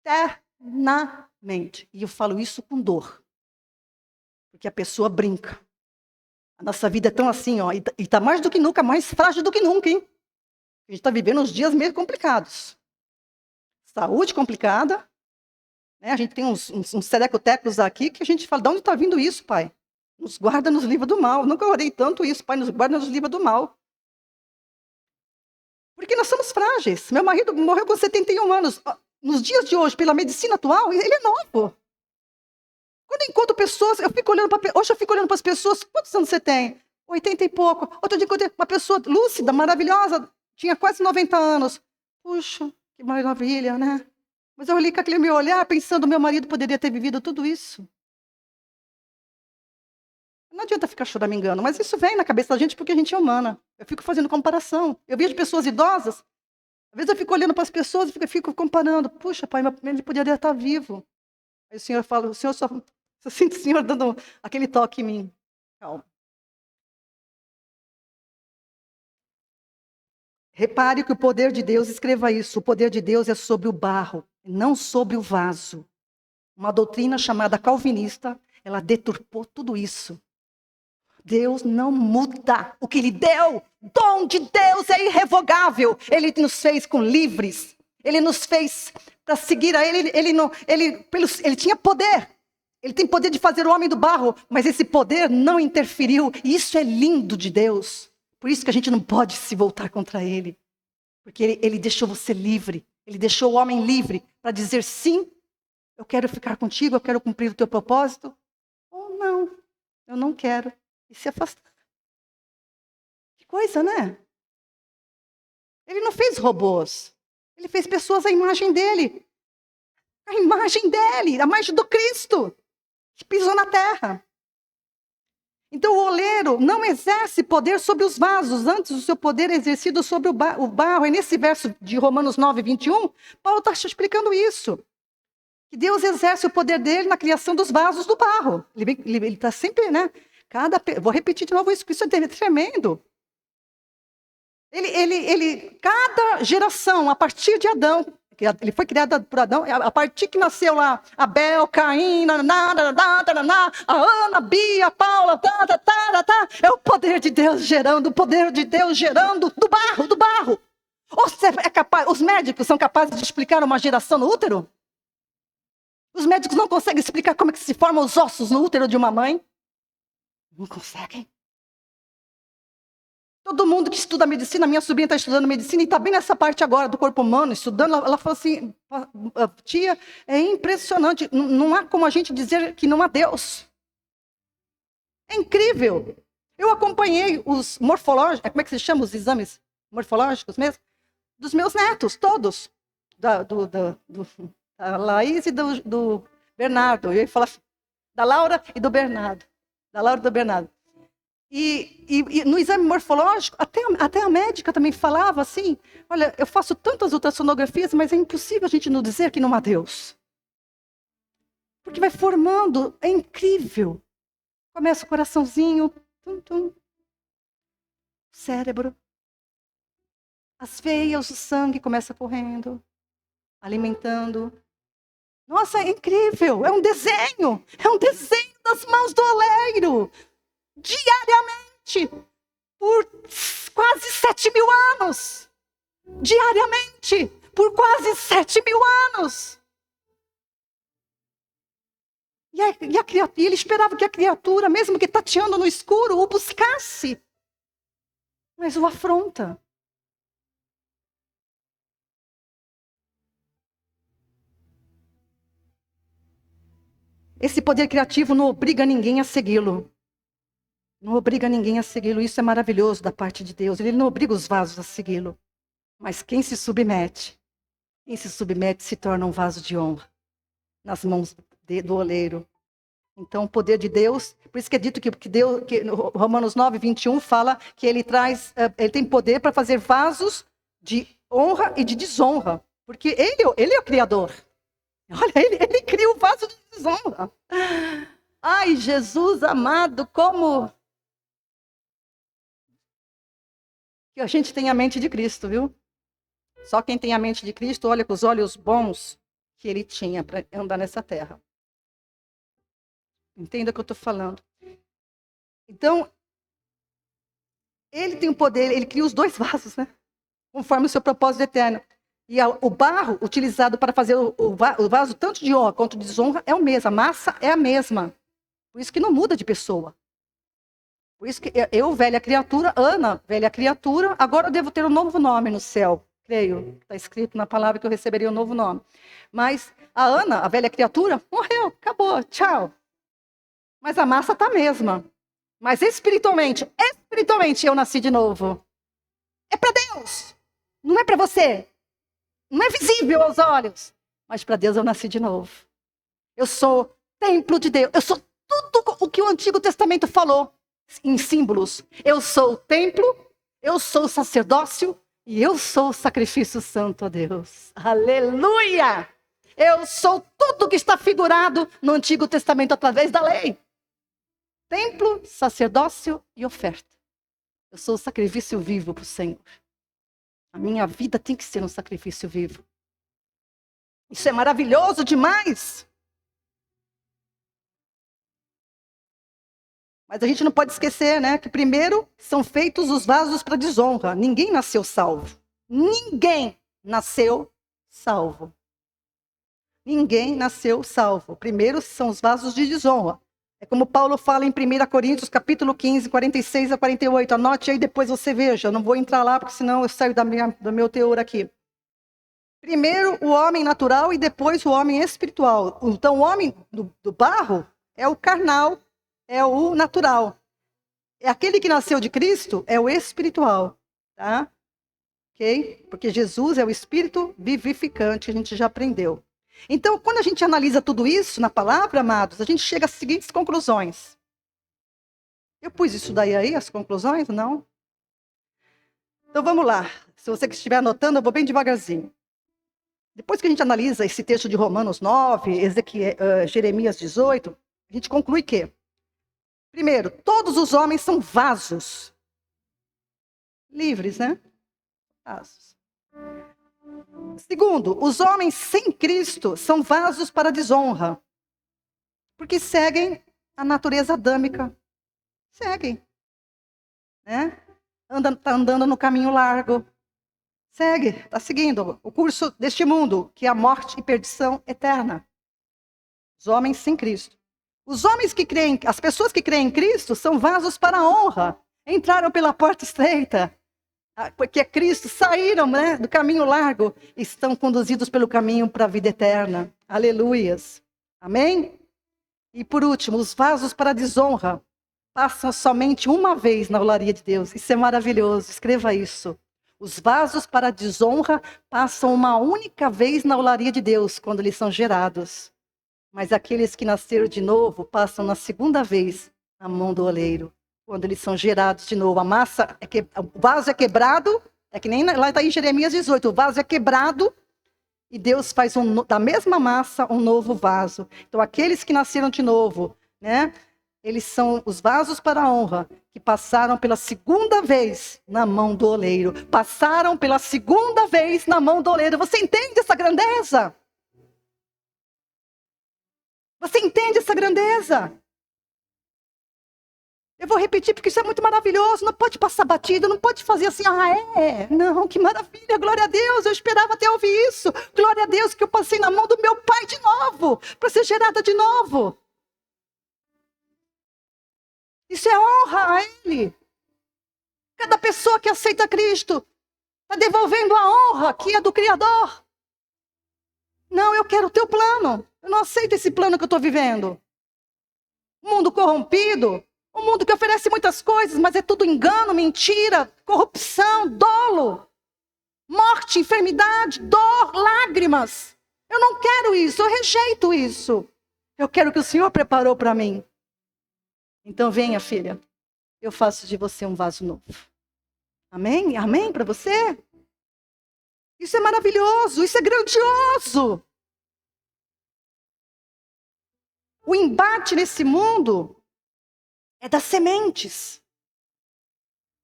Eternamente. E eu falo isso com dor. Porque a pessoa brinca. A nossa vida é tão assim, ó, e está mais do que nunca, mais frágil do que nunca, hein? A gente está vivendo uns dias meio complicados. Saúde complicada. Né? A gente tem uns serecotecos aqui que a gente fala, de onde está vindo isso, Pai? Nos guarda, nos livra do mal. Nunca orei tanto isso, Pai, nos guarda, nos livra do mal. Porque nós somos frágeis. Meu marido morreu com 71 anos. Nos dias de hoje, pela medicina atual, ele é novo. Quando eu encontro pessoas, hoje eu fico olhando para as pessoas, quantos anos você tem? 80 e pouco. Outro dia encontrei uma pessoa lúcida, maravilhosa, tinha quase 90 anos. Puxa, que maravilha, né? Mas eu olhei com aquele meu olhar, pensando, meu marido poderia ter vivido tudo isso. Não adianta ficar choramingando, mas isso vem na cabeça da gente porque a gente é humana. Eu fico fazendo comparação. Eu vejo pessoas idosas, às vezes eu fico olhando para as pessoas e fico comparando. Puxa, pai, ele poderia estar vivo. Aí o senhor fala, o senhor só sinto o senhor dando aquele toque em mim. Calma. Repare que o poder de Deus, escreva isso, o poder de Deus é sobre o barro, não sobre o vaso. Uma doutrina chamada calvinista, ela deturpou tudo isso. Deus não muda o que Ele deu. Dom de Deus é irrevogável. Ele nos fez com livres. Ele nos fez para seguir a Ele. Ele tinha poder. Ele tem poder de fazer o homem do barro, mas esse poder não interferiu. E isso é lindo de Deus. Por isso que a gente não pode se voltar contra Ele. Porque Ele deixou você livre. Ele deixou o homem livre para dizer sim, eu quero ficar contigo, eu quero cumprir o teu propósito. Ou não, eu não quero. E se afastar. Que coisa, né? Ele não fez robôs. Ele fez pessoas à imagem dele. A imagem dele, a imagem do Cristo, que pisou na terra. Então o oleiro não exerce poder sobre os vasos, antes o seu poder é exercido sobre o barro. E nesse verso de Romanos 9, 21, Paulo está explicando isso. Que Deus exerce o poder dele na criação dos vasos do barro. Ele está sempre, né? Vou repetir de novo isso, porque isso é tremendo. Cada geração, a partir de Adão, ele foi criado por Adão, a partir que nasceu lá, Abel, Caim, a Ana, a Bia, a Paula, é o poder de Deus gerando, do barro. Você é capaz, os médicos são capazes de explicar uma geração no útero? Os médicos não conseguem explicar como é que se formam os ossos no útero de uma mãe? Não conseguem. Todo mundo que estuda medicina, minha sobrinha está estudando medicina e está bem nessa parte agora do corpo humano, estudando, ela fala assim, tia, é impressionante, não há como a gente dizer que não há Deus. É incrível. Eu acompanhei os morfológicos, como é que se chama os exames morfológicos mesmo? Dos meus netos, todos. Da Laís e do Bernardo. Eu ia falar da Laura e do Bernardo. Da Laura e do Bernardo. E no exame morfológico, até a médica também falava assim, olha, eu faço tantas ultrassonografias, mas é impossível a gente não dizer que não há Deus. Porque vai formando, é incrível. Começa o coraçãozinho, tum, tum, cérebro, as veias, o sangue começa correndo, alimentando. Nossa, é incrível, é um desenho das mãos do oleiro, diariamente, por quase 7.000 anos. Diariamente, por quase 7.000 anos. E ele esperava que a criatura, mesmo que tateando no escuro, o buscasse. Mas o afronta. Esse poder criativo não obriga ninguém a segui-lo. Não obriga ninguém a segui-lo. Isso é maravilhoso da parte de Deus. Ele não obriga os vasos a segui-lo. Mas quem se submete se torna um vaso de honra nas mãos do oleiro. Então, o poder de Deus, por isso que é dito que Romanos 9, 21 fala que ele tem poder para fazer vasos de honra e de desonra. Porque ele é o Criador. Olha, ele cria o vaso de desonra. Ai, Jesus amado, como que a gente tem a mente de Cristo, viu? Só quem tem a mente de Cristo olha com os olhos bons que ele tinha para andar nessa terra. Entenda o que eu estou falando. Então, ele tem o poder, ele cria os dois vasos, né? Conforme o seu propósito eterno. E o barro utilizado para fazer o vaso, tanto de honra quanto de desonra, é o mesmo. A massa é a mesma. Por isso que não muda de pessoa. Por isso que eu, velha criatura, Ana, velha criatura, agora eu devo ter um novo nome no céu. Creio. Está escrito na palavra que eu receberia um novo nome. Mas a Ana, a velha criatura, morreu, acabou, tchau. Mas a massa está a mesma. Mas espiritualmente eu nasci de novo. É para Deus. Não é para você. Não é visível aos olhos. Mas para Deus eu nasci de novo. Eu sou templo de Deus. Eu sou tudo o que o Antigo Testamento falou em símbolos. Eu sou o templo, eu sou o sacerdócio e eu sou o sacrifício santo a Deus. Aleluia! Eu sou tudo que está figurado no Antigo Testamento através da lei. Templo, sacerdócio e oferta. Eu sou o sacrifício vivo para o Senhor. A minha vida tem que ser um sacrifício vivo. Isso é maravilhoso demais. Mas a gente não pode esquecer, né, que primeiro são feitos os vasos para desonra. Ninguém nasceu salvo. Ninguém nasceu salvo. Ninguém nasceu salvo. Primeiro são os vasos de desonra. É como Paulo fala em 1 Coríntios, capítulo 15, 46 a 48. Anote aí, depois você veja. Eu não vou entrar lá, porque senão eu saio do meu teor aqui. Primeiro o homem natural e depois o homem espiritual. Então o homem do barro é o carnal, é o natural. É aquele que nasceu de Cristo, é o espiritual. Tá? Ok? Porque Jesus é o espírito vivificante, a gente já aprendeu. Então, quando a gente analisa tudo isso na palavra, amados, a gente chega às seguintes conclusões. Eu pus isso daí aí, as conclusões? Não? Então, vamos lá. Se você estiver anotando, eu vou bem devagarzinho. Depois que a gente analisa esse texto de Romanos 9, Jeremias 18, a gente conclui que, primeiro, todos os homens são vasos. Livres, né? Vasos. Segundo, os homens sem Cristo são vasos para desonra, porque seguem a natureza adâmica. Seguem. Né? Tá andando no caminho largo. Segue, está seguindo o curso deste mundo, que é a morte e perdição eterna. Os homens sem Cristo. Os homens que creem, as pessoas que creem em Cristo são vasos para a honra. Entraram pela porta estreita. Porque é Cristo, saíram, né, do caminho largo, estão conduzidos pelo caminho para a vida eterna. Aleluias. Amém? E por último, os vasos para a desonra. passam somente uma vez na olaria de Deus. Isso é maravilhoso, escreva isso. Os vasos para a desonra passam uma única vez na olaria de Deus, quando eles são gerados. Mas aqueles que nasceram de novo passam na segunda vez na mão do oleiro, quando eles são gerados de novo. O vaso é quebrado, é que nem lá está em Jeremias 18, o vaso é quebrado e Deus faz da mesma massa um novo vaso. Então aqueles que nasceram de novo, né? Eles são os vasos para a honra, que passaram pela segunda vez na mão do oleiro. Passaram pela segunda vez na mão do oleiro. Você entende essa grandeza? Você entende essa grandeza? Eu vou repetir porque isso é muito maravilhoso. Não pode passar batido, não pode fazer assim, Não, que maravilha, glória a Deus. Eu esperava até ouvir isso. Glória a Deus que eu passei na mão do meu pai de novo, para ser gerada de novo. Isso é honra a Ele. Cada pessoa que aceita Cristo está devolvendo a honra que é do Criador. Não, eu quero o teu plano. Eu não aceito esse plano que eu estou vivendo. Um mundo corrompido, um mundo que oferece muitas coisas, mas é tudo engano, mentira, corrupção, dolo, morte, enfermidade, dor, lágrimas. Eu não quero isso, eu rejeito isso. Eu quero o que o Senhor preparou para mim. Então venha, filha, eu faço de você um vaso novo. Amém? Amém para você? Isso é maravilhoso, isso é grandioso. O embate nesse mundo é das sementes.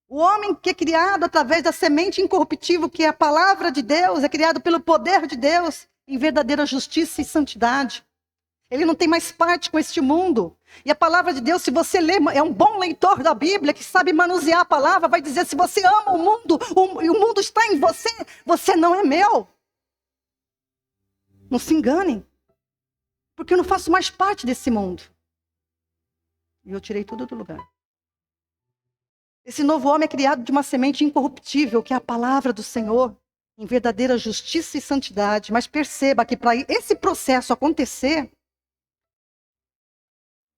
O homem que é criado através da semente incorruptível, que é a palavra de Deus, é criado pelo poder de Deus, em verdadeira justiça e santidade. Ele não tem mais parte com este mundo. E a palavra de Deus, se você lê, é um bom leitor da Bíblia, que sabe manusear a palavra, vai dizer, se você ama o mundo, e o mundo está em você, você não é meu. Não se enganem. Porque eu não faço mais parte desse mundo. E eu tirei tudo do lugar. Esse novo homem é criado de uma semente incorruptível, que é a palavra do Senhor, em verdadeira justiça e santidade. Mas perceba que para esse processo acontecer,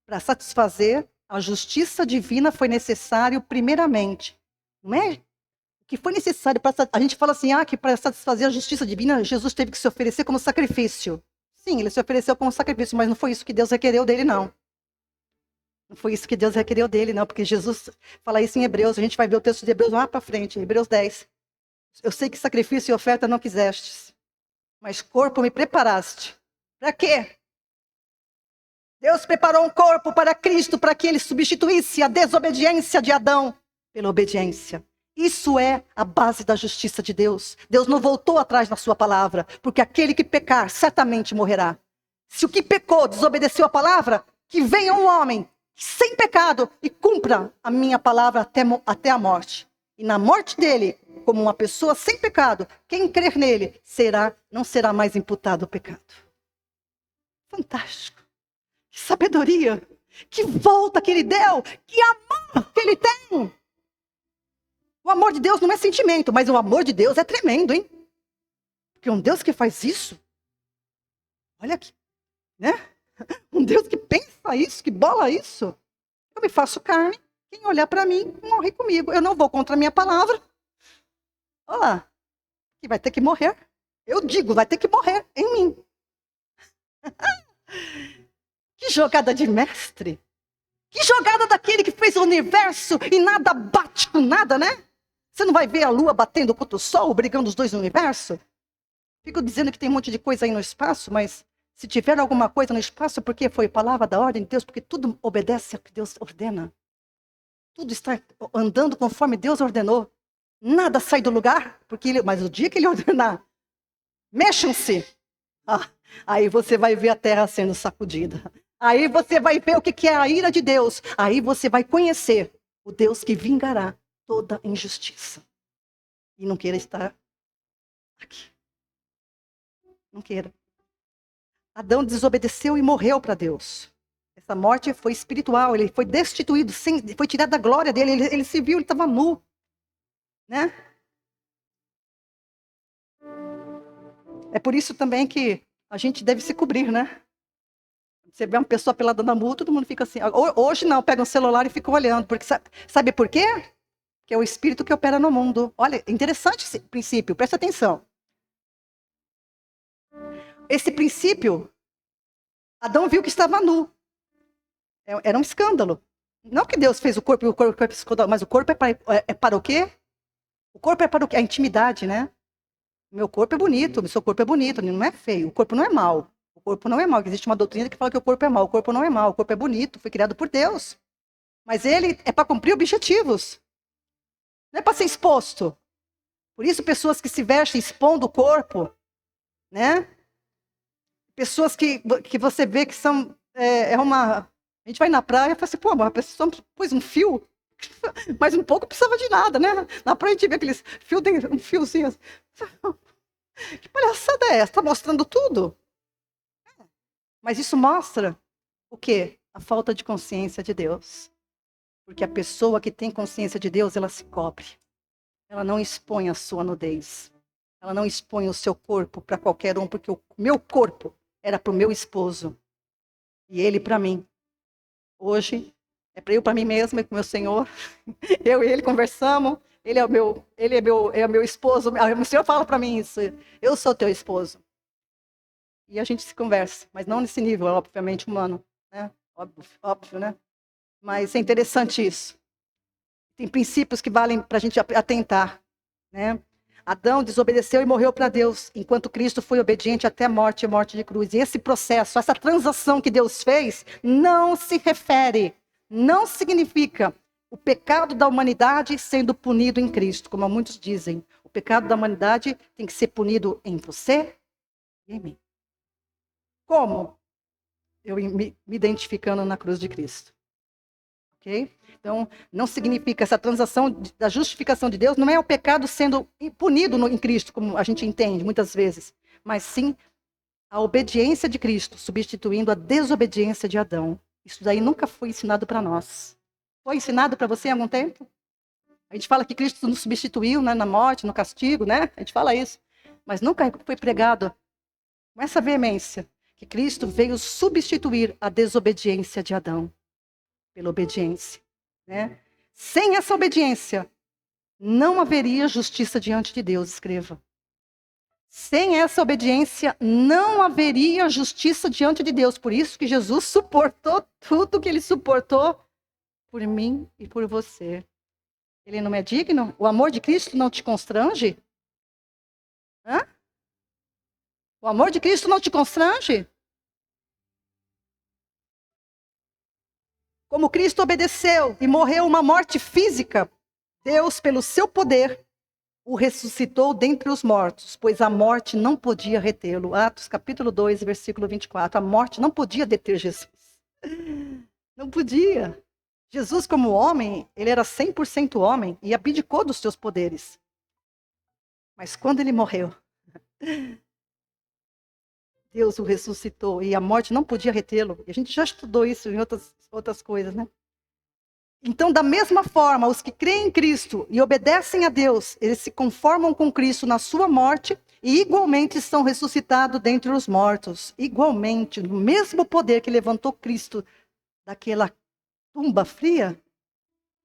para satisfazer a justiça divina foi necessário primeiramente. Não é? O que foi necessário para... A gente fala assim, que para satisfazer a justiça divina, Jesus teve que se oferecer como sacrifício. Sim, ele se ofereceu como sacrifício, mas não foi isso que Deus requereu dele, não. Não foi isso que Deus requereu dele, não, porque Jesus fala isso em Hebreus. A gente vai ver o texto de Hebreus lá para frente, Hebreus 10. Eu sei que sacrifício e oferta não quisestes, mas corpo me preparaste. Para quê? Deus preparou um corpo para Cristo, para que ele substituísse a desobediência de Adão pela obediência. Isso é a base da justiça de Deus. Deus não voltou atrás na sua palavra, porque aquele que pecar certamente morrerá. Se o que pecou desobedeceu a palavra, que venha um homem sem pecado e cumpra a minha palavra até a morte. E na morte dele, como uma pessoa sem pecado, quem crer nele não será mais imputado o pecado. Fantástico. Que sabedoria, que volta que ele deu, que amor que ele tem. O amor de Deus não é sentimento, mas o amor de Deus é tremendo, hein? Porque um Deus que faz isso, olha aqui, né? Um Deus que pensa isso, que bola isso. Eu me faço carne, quem olhar para mim, morre comigo. Eu não vou contra a minha palavra. Olha lá, que vai ter que morrer. Eu digo, vai ter que morrer em mim. Que jogada de mestre. Que jogada daquele que fez o universo e nada bate com nada, né? Você não vai ver a lua batendo contra o sol, brigando os dois no universo? Fico dizendo que tem um monte de coisa aí no espaço, mas se tiver alguma coisa no espaço, é porque foi palavra da ordem de Deus, porque tudo obedece ao que Deus ordena. Tudo está andando conforme Deus ordenou. Nada sai do lugar, mas o dia que ele ordenar, mexam-se. Aí você vai ver a terra sendo sacudida. Aí você vai ver o que é a ira de Deus. Aí você vai conhecer o Deus que vingará toda injustiça. E não queira estar aqui. Não queira. Adão desobedeceu e morreu para Deus. Essa morte foi espiritual. Ele foi destituído, foi tirado da glória dele. Ele se viu, ele estava nu. Né? É por isso também que a gente deve se cobrir, né? Você vê uma pessoa pelada na rua, todo mundo fica assim. Hoje não, pega um celular e fica olhando. Porque, sabe por quê? Que é o espírito que opera no mundo. Olha, interessante esse princípio, presta atenção. Esse princípio, Adão viu que estava nu. Era um escândalo. Não que Deus fez o corpo e o corpo é escândalo, mas o corpo é para o quê? O corpo é para o quê? A intimidade, né? Meu corpo é bonito, o seu corpo é bonito, não é feio. O corpo não é mau. O corpo não é mau. Existe uma doutrina que fala que o corpo é mau. O corpo não é mau, o corpo é bonito, foi criado por Deus. Mas ele é para cumprir objetivos. Não é para ser exposto. Por isso, pessoas que se vestem expondo o corpo, né? Pessoas que você vê que são... A gente vai na praia e fala assim, pô, mas a pessoa pôs um fio, mas um pouco precisava de nada, né? Na praia a gente vê aqueles fios, tem um fiozinho assim. Que palhaçada é essa? Está mostrando tudo. Mas isso mostra o quê? A falta de consciência de Deus. Porque a pessoa que tem consciência de Deus, ela se cobre. Ela não expõe a sua nudez. Ela não expõe o seu corpo para qualquer um, porque o meu corpo era para o meu esposo. E ele para mim. Hoje, é para eu para mim mesma e para o meu Senhor. Eu e ele conversamos. Ele é meu esposo. O Senhor fala para mim isso. Eu sou teu esposo. E a gente se conversa. Mas não nesse nível, obviamente, humano. Né? Óbvio, né? Mas é interessante isso. Tem princípios que valem para a gente atentar. Né? Adão desobedeceu e morreu para Deus, enquanto Cristo foi obediente até a morte e morte de cruz. E esse processo, essa transação que Deus fez, não se refere, não significa o pecado da humanidade sendo punido em Cristo, como muitos dizem. O pecado da humanidade tem que ser punido em você e em mim. Como? Eu me identificando na cruz de Cristo. Ok? Então, não significa essa transação da justificação de Deus, não é o pecado sendo punido em Cristo, como a gente entende muitas vezes, mas sim a obediência de Cristo, substituindo a desobediência de Adão. Isso daí nunca foi ensinado para nós. Foi ensinado para você em algum tempo? A gente fala que Cristo nos substituiu, né, na morte, no castigo, né? A gente fala isso. Mas nunca foi pregado com essa veemência que Cristo veio substituir a desobediência de Adão pela obediência. Né? Sem essa obediência, não haveria justiça diante de Deus, escreva. Sem essa obediência, não haveria justiça diante de Deus. Por isso que Jesus suportou tudo que ele suportou por mim e por você. Ele não é digno? O amor de Cristo não te constrange? Hã? O amor de Cristo não te constrange? Como Cristo obedeceu e morreu uma morte física, Deus, pelo seu poder, o ressuscitou dentre os mortos, pois a morte não podia retê-lo. Atos capítulo 2, versículo 24. A morte não podia deter Jesus. Não podia. Jesus, como homem, ele era 100% homem e abdicou dos seus poderes. Mas quando ele morreu, Deus o ressuscitou e a morte não podia retê-lo. E a gente já estudou isso em outras coisas, né? Então, da mesma forma, os que creem em Cristo e obedecem a Deus, eles se conformam com Cristo na sua morte e igualmente são ressuscitados dentre os mortos. Igualmente, no mesmo poder que levantou Cristo daquela tumba fria,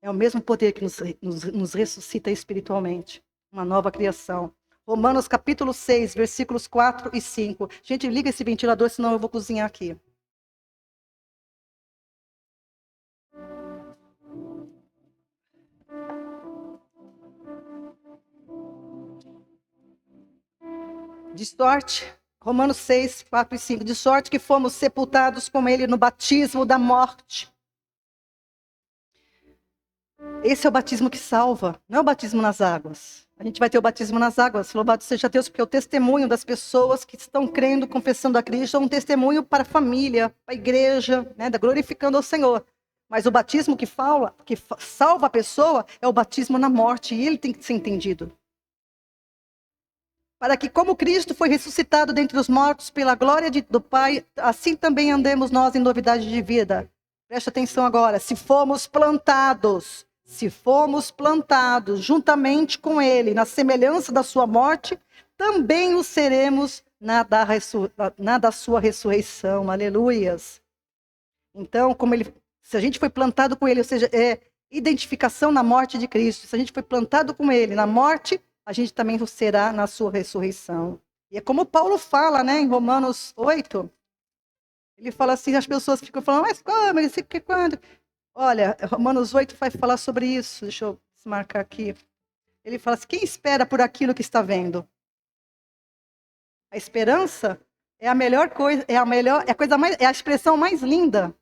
é o mesmo poder que nos ressuscita espiritualmente. Uma nova criação. Romanos capítulo 6, versículos 4 e 5. Gente, liga esse ventilador, senão eu vou cozinhar aqui. De sorte, Romanos 6, 4 e 5. De sorte que fomos sepultados com ele no batismo da morte. Esse é o batismo que salva, não é o batismo nas águas. A gente vai ter o batismo nas águas, louvado seja Deus, porque é o testemunho das pessoas que estão crendo, confessando a Cristo, é um testemunho para a família, para a igreja, né, glorificando ao Senhor. Mas o batismo que salva a pessoa é o batismo na morte, e ele tem que ser entendido. Para que, como Cristo foi ressuscitado dentre os mortos pela glória do Pai, assim também andemos nós em novidade de vida. Preste atenção agora. Se fomos plantados juntamente com Ele, na semelhança da sua morte, também o seremos na da sua ressurreição. Aleluias. Então, se a gente foi plantado com ele, ou seja, é identificação na morte de Cristo. Se a gente foi plantado com ele na morte, a gente também será na sua ressurreição. E é como Paulo fala, né, em Romanos 8. Ele fala assim, as pessoas ficam falando, mas como? Quando? Olha, Romanos 8 vai falar sobre isso. Deixa eu marcar aqui. Ele fala assim, quem espera por aquilo que está vendo? A esperança é a melhor coisa, é a expressão mais linda.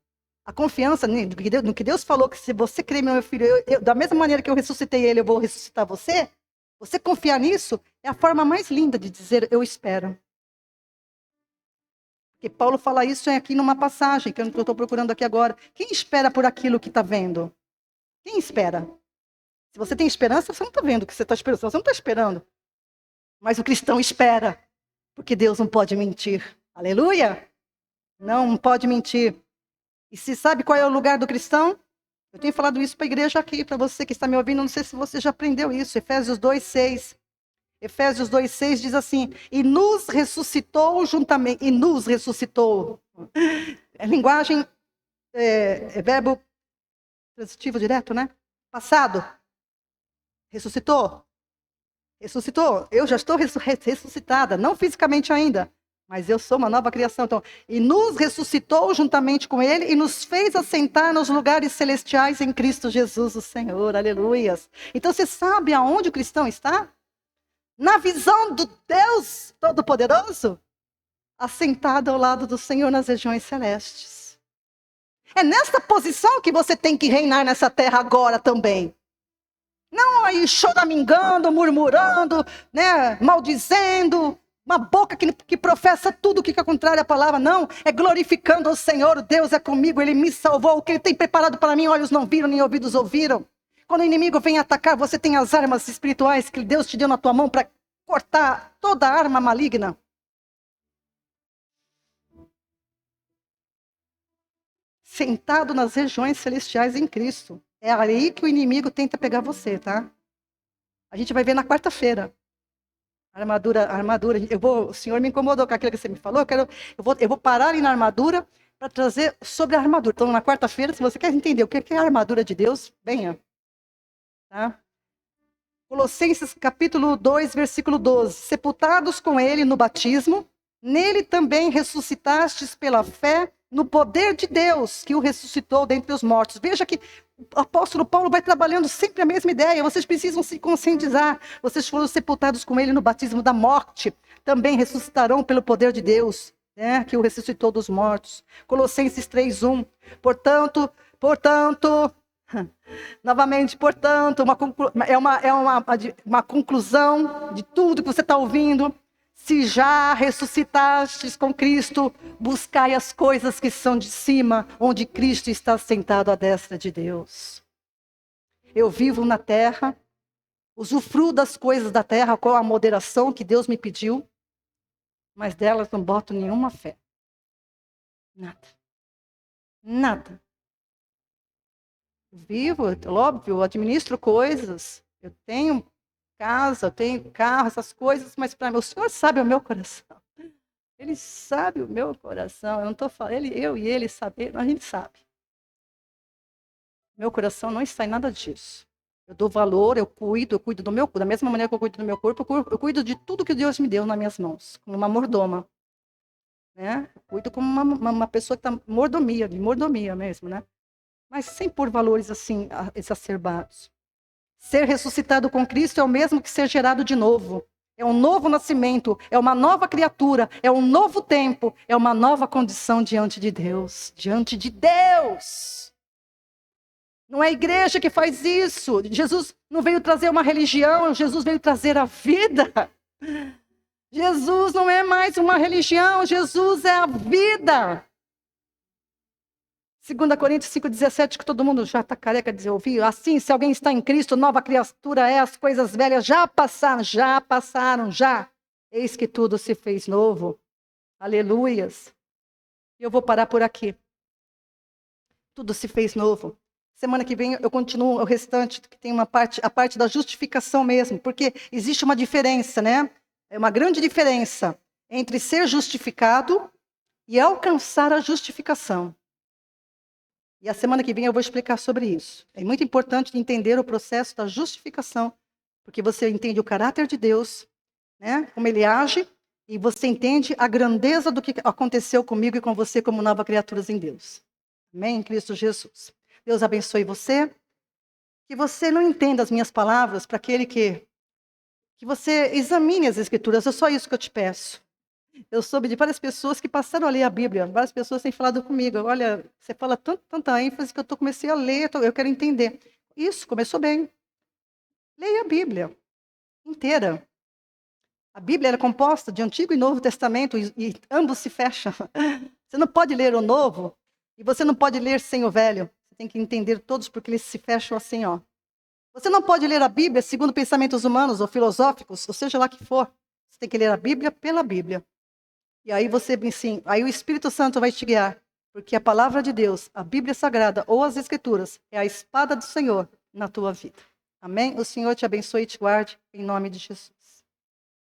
A confiança no que Deus falou, que se você crer no meu filho, da mesma maneira que eu ressuscitei ele, eu vou ressuscitar você. Você confiar nisso é a forma mais linda de dizer eu espero. Porque Paulo fala isso aqui numa passagem, que eu estou procurando aqui agora. Quem espera por aquilo que está vendo? Quem espera? Se você tem esperança, você não está vendo o que você está esperando. Você não está esperando. Mas o cristão espera. Porque Deus não pode mentir. Aleluia! Não pode mentir. E se sabe qual é o lugar do cristão? Eu tenho falado isso para a igreja aqui, para você que está me ouvindo, não sei se você já aprendeu isso. Efésios 2:6. Efésios 2:6 diz assim, e nos ressuscitou juntamente, e nos ressuscitou. É linguagem, é verbo transitivo direto, né? Passado. Ressuscitou. Ressuscitou. Eu já estou ressuscitada, não fisicamente ainda, mas eu sou uma nova criação. Então, e nos ressuscitou juntamente com ele e nos fez assentar nos lugares celestiais em Cristo Jesus, o Senhor. Aleluias. Então, você sabe aonde o cristão está? Na visão do Deus Todo-Poderoso, assentado ao lado do Senhor nas regiões celestes. É nesta posição que você tem que reinar nessa terra agora também. Não aí choramingando, murmurando, né, maldizendo, uma boca que professa tudo o que é contrário à palavra. Não, é glorificando o Senhor, Deus é comigo, Ele me salvou, o que Ele tem preparado para mim, olhos não viram, nem ouvidos ouviram. Quando o inimigo vem atacar, você tem as armas espirituais que Deus te deu na tua mão para cortar toda arma maligna. Sentado nas regiões celestiais em Cristo. É aí que o inimigo tenta pegar você, tá? A gente vai ver na quarta-feira. Armadura. O Senhor me incomodou com aquilo que você me falou. Eu vou parar ali na armadura para trazer sobre a armadura. Então, na quarta-feira, se você quer entender o que é a armadura de Deus, venha. Tá? Colossenses capítulo 2, versículo 12. Sepultados com ele no batismo, nele também ressuscitastes pela fé no poder de Deus, que o ressuscitou dentre os mortos. Veja que o apóstolo Paulo vai trabalhando sempre a mesma ideia. Vocês precisam se conscientizar. Vocês foram sepultados com ele no batismo da morte. Também ressuscitarão pelo poder de Deus, né, que o ressuscitou dos mortos. Colossenses 3:1. Portanto, novamente, portanto, uma conclusão de tudo que você está ouvindo. Se já ressuscitastes com Cristo, buscai as coisas que são de cima, onde Cristo está sentado à destra de Deus. Eu vivo na terra, usufruo das coisas da terra com a moderação que Deus me pediu, mas delas não boto nenhuma fé. Nada. Nada. Vivo, óbvio, eu administro coisas, eu tenho casa, eu tenho carro, essas coisas, mas para mim, o Senhor sabe o meu coração. Ele sabe o meu coração. Eu não estou falando, eu e ele saber, a gente sabe. Meu coração não está em nada disso. Eu dou valor, eu cuido do meu corpo, da mesma maneira que eu cuido do meu corpo, eu cuido de tudo que Deus me deu nas minhas mãos, como uma mordoma. Né? Eu cuido como uma pessoa que está de mordomia mesmo, né? Mas sem pôr valores assim exacerbados. Ser ressuscitado com Cristo é o mesmo que ser gerado de novo. É um novo nascimento, é uma nova criatura, é um novo tempo, é uma nova condição diante de Deus. Diante de Deus! Não é a igreja que faz isso. Jesus não veio trazer uma religião, Jesus veio trazer a vida. Jesus não é mais uma religião, Jesus é a vida. 2 Coríntios 5,17, que todo mundo já está careca de ouvir. Assim, se alguém está em Cristo, nova criatura é, as coisas velhas já passaram. Eis que tudo se fez novo. Aleluias. Eu vou parar por aqui. Tudo se fez novo. Semana que vem eu continuo o restante, que tem a parte da justificação mesmo, porque existe uma diferença, né? É uma grande diferença entre ser justificado e alcançar a justificação. E a semana que vem eu vou explicar sobre isso. É muito importante entender o processo da justificação, porque você entende o caráter de Deus, né? Como Ele age, e você entende a grandeza do que aconteceu comigo e com você como nova criaturas em Deus. Amém? Em Cristo Jesus. Deus abençoe você. Que você não entenda as minhas palavras para aquele que você examine as Escrituras. É só isso que eu te peço. Eu soube de várias pessoas que passaram a ler a Bíblia. Várias pessoas têm falado comigo. Olha, você fala tanta ênfase que eu comecei a ler, eu quero entender. Isso, começou bem. Leia a Bíblia inteira. A Bíblia era composta de Antigo e Novo Testamento e ambos se fecham. Você não pode ler o Novo e você não pode ler sem o Velho. Você tem que entender todos porque eles se fecham assim, ó. Você não pode ler a Bíblia segundo pensamentos humanos ou filosóficos, ou seja lá que for. Você tem que ler a Bíblia pela Bíblia. E aí aí o Espírito Santo vai te guiar, porque a palavra de Deus, a Bíblia Sagrada ou as Escrituras, é a espada do Senhor na tua vida. Amém? O Senhor te abençoe e te guarde, em nome de Jesus.